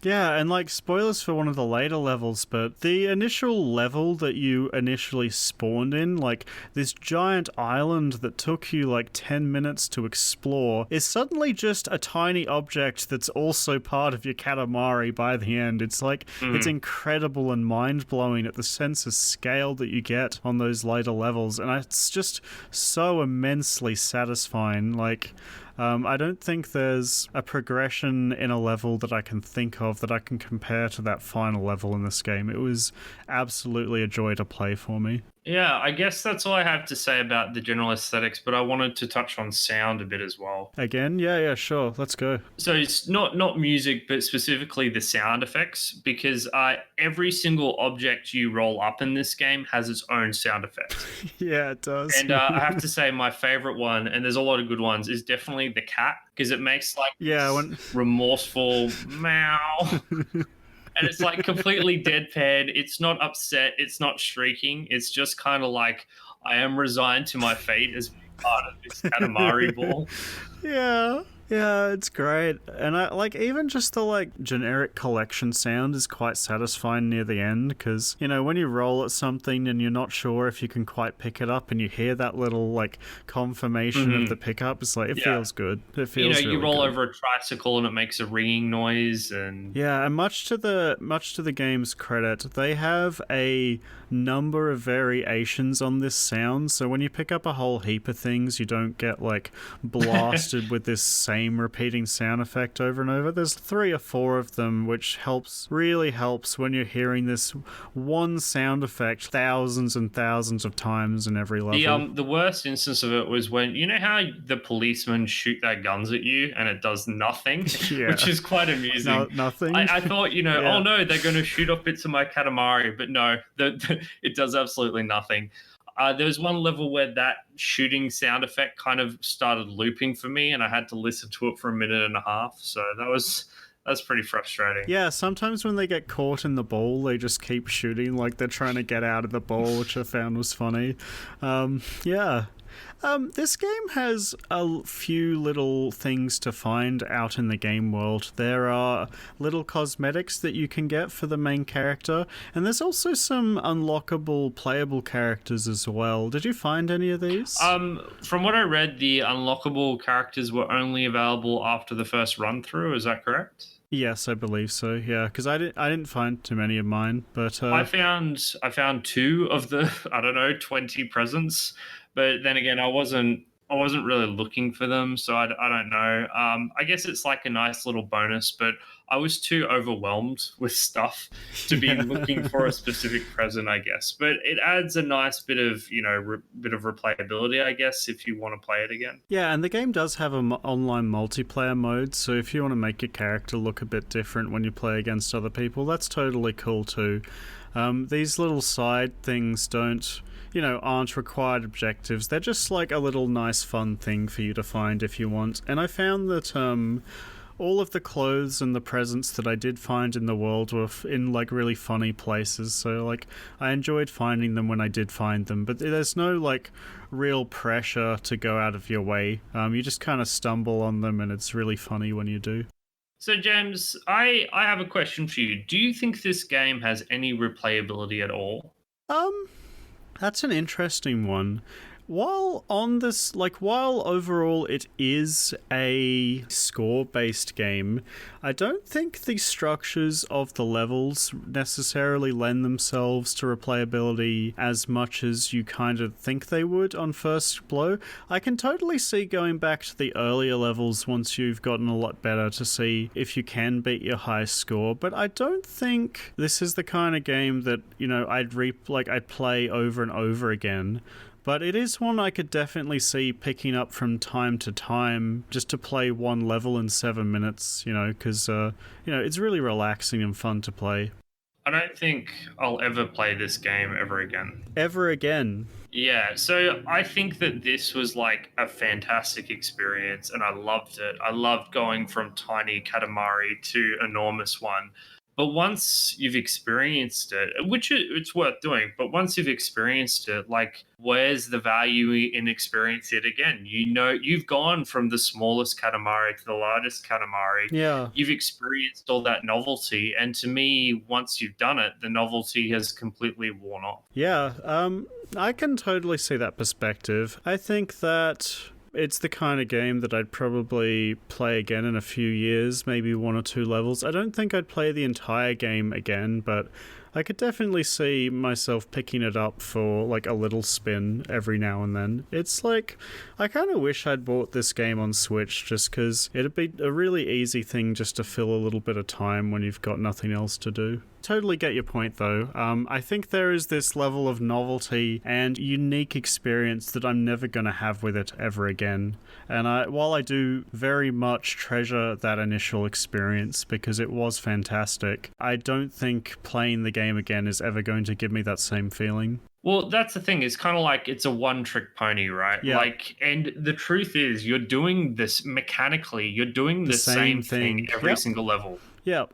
Yeah, and like, spoilers for one of the later levels, but the initial level that you initially spawned in, like this giant island that took you like 10 minutes to explore, is suddenly just a tiny object that's also part of your Katamari by the end. It's like, it's incredible and mind-blowing at the sense of scale that you get on those later levels, and it's just so immensely satisfying. Like, I don't think there's a progression in a level that I can think of that I can compare to that final level in this game. It was absolutely a joy to play for me. Yeah, I guess that's all I have to say about the general aesthetics, but I wanted to touch on sound a bit as well. Again? Yeah, sure. Let's go. So it's not music, but specifically the sound effects, because every single object you roll up in this game has its own sound effect. Yeah, it does. And I have to say my favorite one, and there's a lot of good ones, is definitely the cat, because it makes like remorseful meow. And it's like completely deadpan. It's not upset. It's not shrieking. It's just kind of like, I am resigned to my fate as part of this Katamari ball. Yeah, it's great. And I like, even just the like generic collection sound is quite satisfying near the end, because, when you roll at something and you're not sure if you can quite pick it up and you hear that little like confirmation of the pickup, it's like, it feels good. It feels really you roll good. over a tricycle and it makes a ringing noise, and much to the game's credit, they have a number of variations on this sound, so when you pick up a whole heap of things, you don't get like blasted with this same repeating sound effect over and over. There's 3 or 4 of them, which really helps when you're hearing this one sound effect thousands and thousands of times in every level. The worst instance of it was when, how the policemen shoot their guns at you and it does nothing, which is quite amusing. Nothing. I thought, oh no, they're going to shoot off bits of my Katamari, but no, it does absolutely nothing. There was one level where that shooting sound effect kind of started looping for me, and I had to listen to it for a minute and a half. So that's pretty frustrating. Yeah, sometimes when they get caught in the ball, they just keep shooting like they're trying to get out of the ball, which I found was funny. This game has a few little things to find out in the game world. There are little cosmetics that you can get for the main character, and there's also some unlockable playable characters as well. Did you find any of these? From what I read, the unlockable characters were only available after the first run through. Is that correct? Yes, I believe so. Yeah, because I didn't find too many of mine, but I found 2 of the 20 presents. But then again, I wasn't really looking for them, so I don't know. I guess it's like a nice little bonus, but I was too overwhelmed with stuff to be looking for a specific present, I guess. But it adds a nice bit of bit of replayability, I guess, if you want to play it again. Yeah, and the game does have an online multiplayer mode, so if you want to make your character look a bit different when you play against other people, that's totally cool too. These little side things aren't required objectives. They're just like a little nice fun thing for you to find if you want. And I found that all of the clothes and the presents that I did find in the world were in like really funny places, so like I enjoyed finding them when I did find them, but there's no like real pressure to go out of your way. You just kind of stumble on them and it's really funny when you do. So, James, I have a question for you. Do you think this game has any replayability at all? That's an interesting one. While overall it is a score-based game, I don't think the structures of the levels necessarily lend themselves to replayability as much as you kind of think they would on first blow. I can totally see going back to the earlier levels once you've gotten a lot better to see if you can beat your high score, but I don't think this is the kind of game that, I'd play over and over again. But it is one I could definitely see picking up from time to time just to play one level in 7 minutes, because, it's really relaxing and fun to play. I don't think I'll ever play this game ever again. Ever again? Yeah, so I think that this was like a fantastic experience and I loved it. I loved going from tiny Katamari to enormous one. But once you've experienced it, which it's worth doing, but once you've experienced it, like, where's the value in experiencing it again? You've gone from the smallest Katamari to the largest Katamari. Yeah. You've experienced all that novelty. And to me, once you've done it, the novelty has completely worn off. Yeah, I can totally see that perspective. I think that it's the kind of game that I'd probably play again in a few years, maybe 1 or 2 levels. I don't think I'd play the entire game again, but I could definitely see myself picking it up for like a little spin every now and then. It's like, I kind of wish I'd bought this game on Switch just because it'd be a really easy thing just to fill a little bit of time when you've got nothing else to do. Totally get your point though. I think there is this level of novelty and unique experience that I'm never going to have with it ever again. And while I do very much treasure that initial experience because it was fantastic, I don't think playing the game again is ever going to give me that same feeling. Well, that's the thing. It's kind of like it's a one-trick pony, right? Yeah. And the truth is, you're doing this mechanically. You're doing the same thing every single level. Yeah.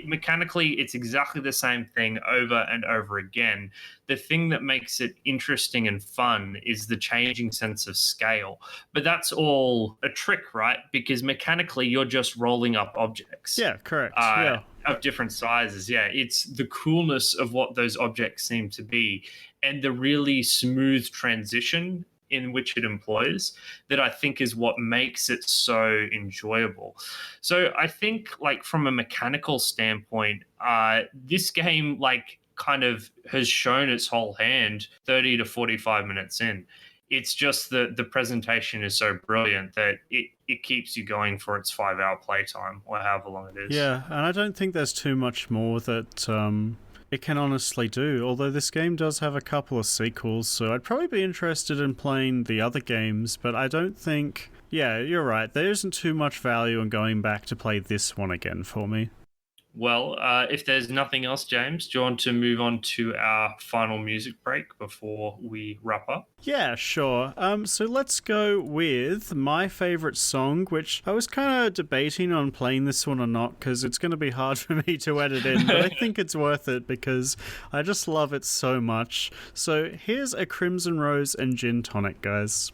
Mechanically, it's exactly the same thing over and over again. The thing that makes it interesting and fun is the changing sense of scale. But that's all a trick, right? Because mechanically, you're just rolling up objects. Yeah, correct. Of different sizes. Yeah, it's the coolness of what those objects seem to be and the really smooth transition in which it employs that I think is what makes it so enjoyable. So I think, like, from a mechanical standpoint, this game kind of has shown its whole hand 30 to 45 minutes in. It's just that the presentation is so brilliant that it keeps you going for its 5-hour playtime or however long it is. Yeah, and I don't think there's too much more that it can honestly do, although this game does have a couple of sequels, so I'd probably be interested in playing the other games, but I don't think... Yeah, you're right, there isn't too much value in going back to play this one again for me. Well, if there's nothing else, James, do you want to move on to our final music break before we wrap up? Yeah, sure. So let's go with my favourite song, which I was kind of debating on playing this one or not, because it's going to be hard for me to edit in, but I think it's worth it because I just love it so much. So here's a Crimson Rose and Gin Tonic, guys.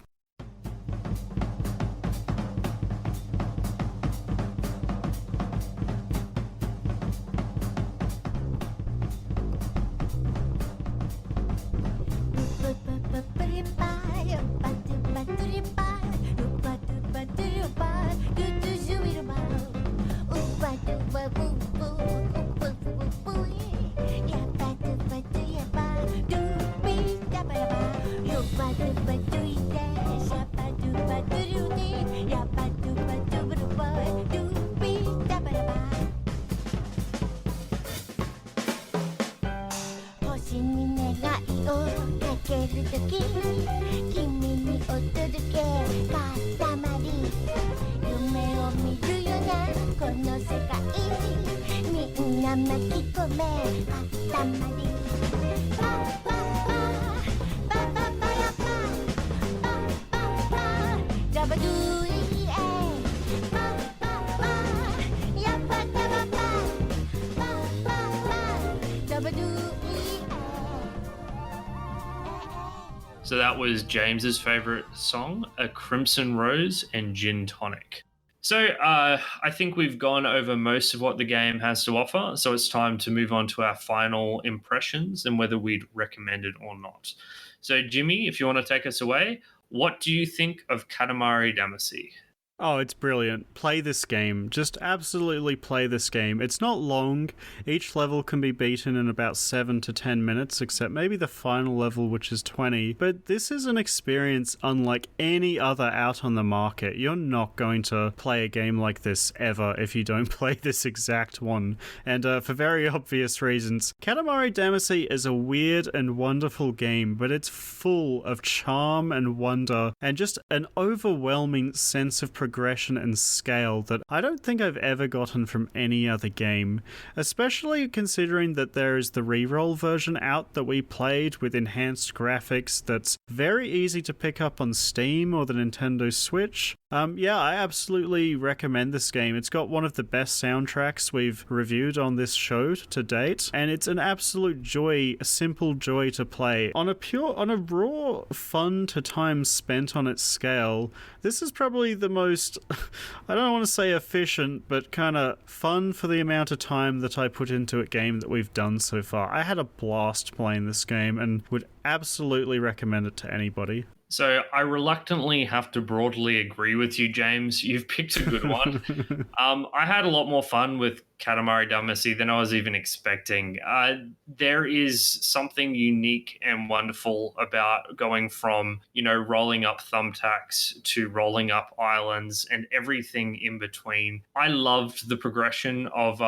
So that was James's favorite song, A Crimson Rose and Gin Tonic. So I think we've gone over most of what the game has to offer. So it's time to move on to our final impressions and whether we'd recommend it or not. So Jimmy, if you want to take us away, what do you think of Katamari Damacy? Oh, it's brilliant. Play this game. Just absolutely play this game. It's not long. Each level can be beaten in about 7 to 10 minutes, except maybe the final level, which is 20. But this is an experience unlike any other out on the market. You're not going to play a game like this ever if you don't play this exact one. And for very obvious reasons. Katamari Damacy is a weird and wonderful game, but it's full of charm and wonder and just an overwhelming sense of progression and scale that I don't think I've ever gotten from any other game, especially considering that there is the reroll version out that we played with enhanced graphics that's very easy to pick up on Steam or the Nintendo Switch. Yeah, I absolutely recommend this game. It's got one of the best soundtracks we've reviewed on this show to date, and it's an absolute joy, a simple joy to play. On a raw fun to time spent on its scale, this is probably the most, I don't want to say efficient, but kind of fun for the amount of time that I put into a game that we've done so far. I had a blast playing this game and would absolutely recommend it to anybody. So I reluctantly have to broadly agree with you, James. You've picked a good one. I had a lot more fun with Katamari Damacy than I was even expecting. There is something unique and wonderful about going from, rolling up thumbtacks to rolling up islands and everything in between. I loved the progression of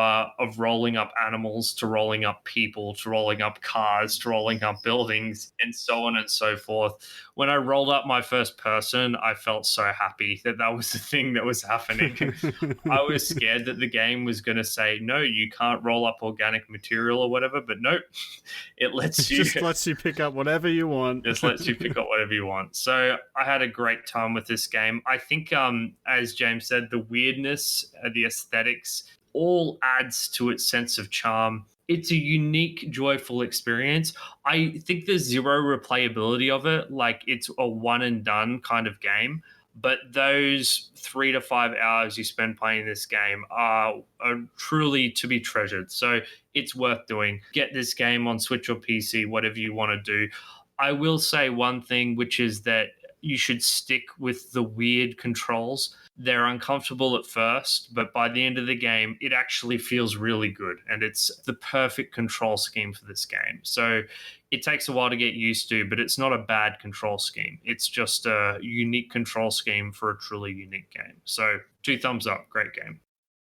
rolling up animals to rolling up people to rolling up cars to rolling up buildings and so on and so forth. When I rolled up my first person, I felt so happy that was the thing that was happening. I was scared that the game was going to say, no, you can't roll up organic material or whatever, but nope, it lets you. Just lets you pick up whatever you want. Just lets you pick up whatever you want. So I had a great time with this game. I think, as James said, the weirdness, the aesthetics, all adds to its sense of charm. It's a unique, joyful experience. I think there's zero replayability of it. Like, it's a one and done kind of game. But those 3 to 5 hours you spend playing this game are truly to be treasured. So it's worth doing. Get this game on Switch or PC, whatever you want to do. I will say one thing, which is that you should stick with the weird controls. They're uncomfortable at first, but by the end of the game, it actually feels really good. And it's the perfect control scheme for this game. So it takes a while to get used to, but it's not a bad control scheme. It's just a unique control scheme for a truly unique game. So 2 thumbs up. Great game.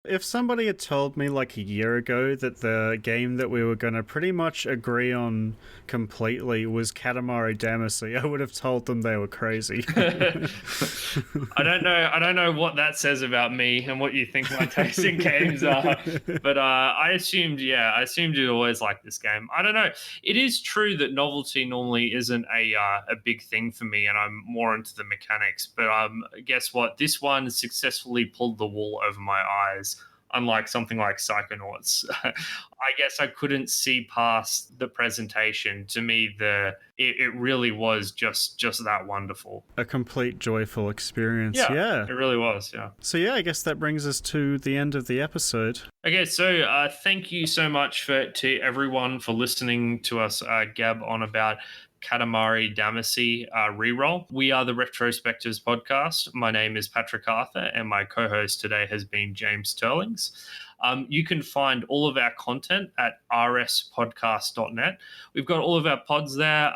If somebody had told me like a year ago that the game that we were going to pretty much agree on completely was Katamari Damacy, I would have told them they were crazy. I don't know what that says about me and what you think my taste in games are, but I assumed you'd always like this game. I don't know. It is true that novelty normally isn't a big thing for me, and I'm more into the mechanics. But guess what? This one successfully pulled the wool over my eyes. Unlike something like Psychonauts. I guess I couldn't see past the presentation. To me, it really was just that wonderful. A complete joyful experience. Yeah. It really was, yeah. So yeah, I guess that brings us to the end of the episode. Okay, so thank you so much to everyone for listening to us gab on about Katamari Damacy reroll. We are the Retrospectives podcast. My name is Patrick Arthur, and my co-host today has been James Turlings. You can find all of our content at rspodcast.net. We've got all of our pods there,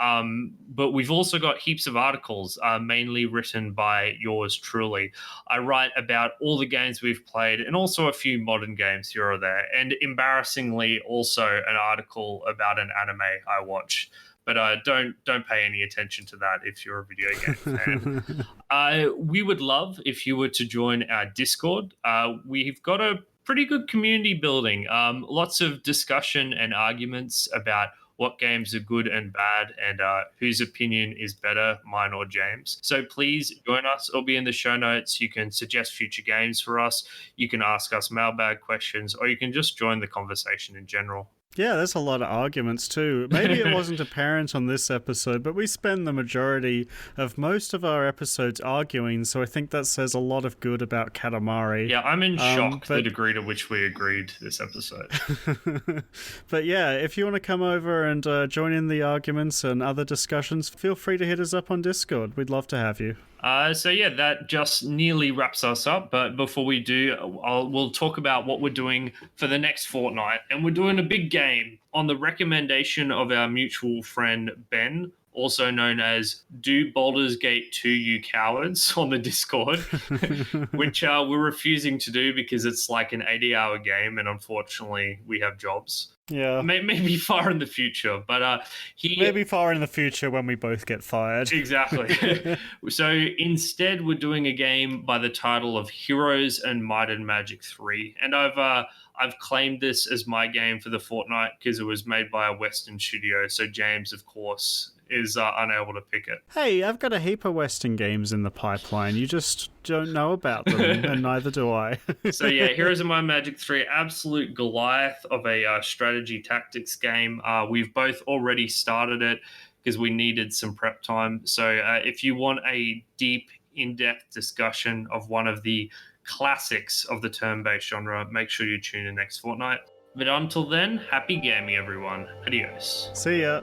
but we've also got heaps of articles, mainly written by yours truly. I write about all the games we've played and also a few modern games here or there, and embarrassingly also an article about an anime I watch. But don't pay any attention to that if you're a video game fan. We would love if you were to join our Discord. We've got a pretty good community building. Lots of discussion and arguments about what games are good and bad and whose opinion is better, mine or James. So please join us. It'll be in the show notes. You can suggest future games for us. You can ask us mailbag questions, or you can just join the conversation in general. Yeah, there's a lot of arguments too. Maybe it wasn't apparent on this episode, but we spend the majority of most of our episodes arguing, so I think that says a lot of good about Katamari. Yeah, I'm in shock the degree to which we agreed this episode. But yeah, if you want to come over and join in the arguments and other discussions, feel free to hit us up on Discord. We'd love to have you. So yeah, that just nearly wraps us up. But before we do, we'll talk about what we're doing for the next fortnight. And we're doing a big game on the recommendation of our mutual friend, Ben, also known as Do Baldur's Gate 2, You Cowards, on the Discord, which we're refusing to do because it's like an 80-hour game. And unfortunately, we have jobs. Yeah. Maybe far in the future, but maybe far in the future when we both get fired. Exactly. So instead, we're doing a game by the title of Heroes and Might and Magic 3, and I've claimed this as my game for the fortnight because it was made by a Western studio. So James, of course, is unable to pick it. Hey, I've got a heap of Western games in the pipeline. You just don't know about them, and neither do I. So yeah, Heroes of Might and Magic 3, absolute Goliath of a strategy tactics game. We've both already started it because we needed some prep time. So if you want a deep, in-depth discussion of one of the classics of the turn-based genre, make sure you tune in next fortnight. But until then, happy gaming, everyone. Adios. See ya.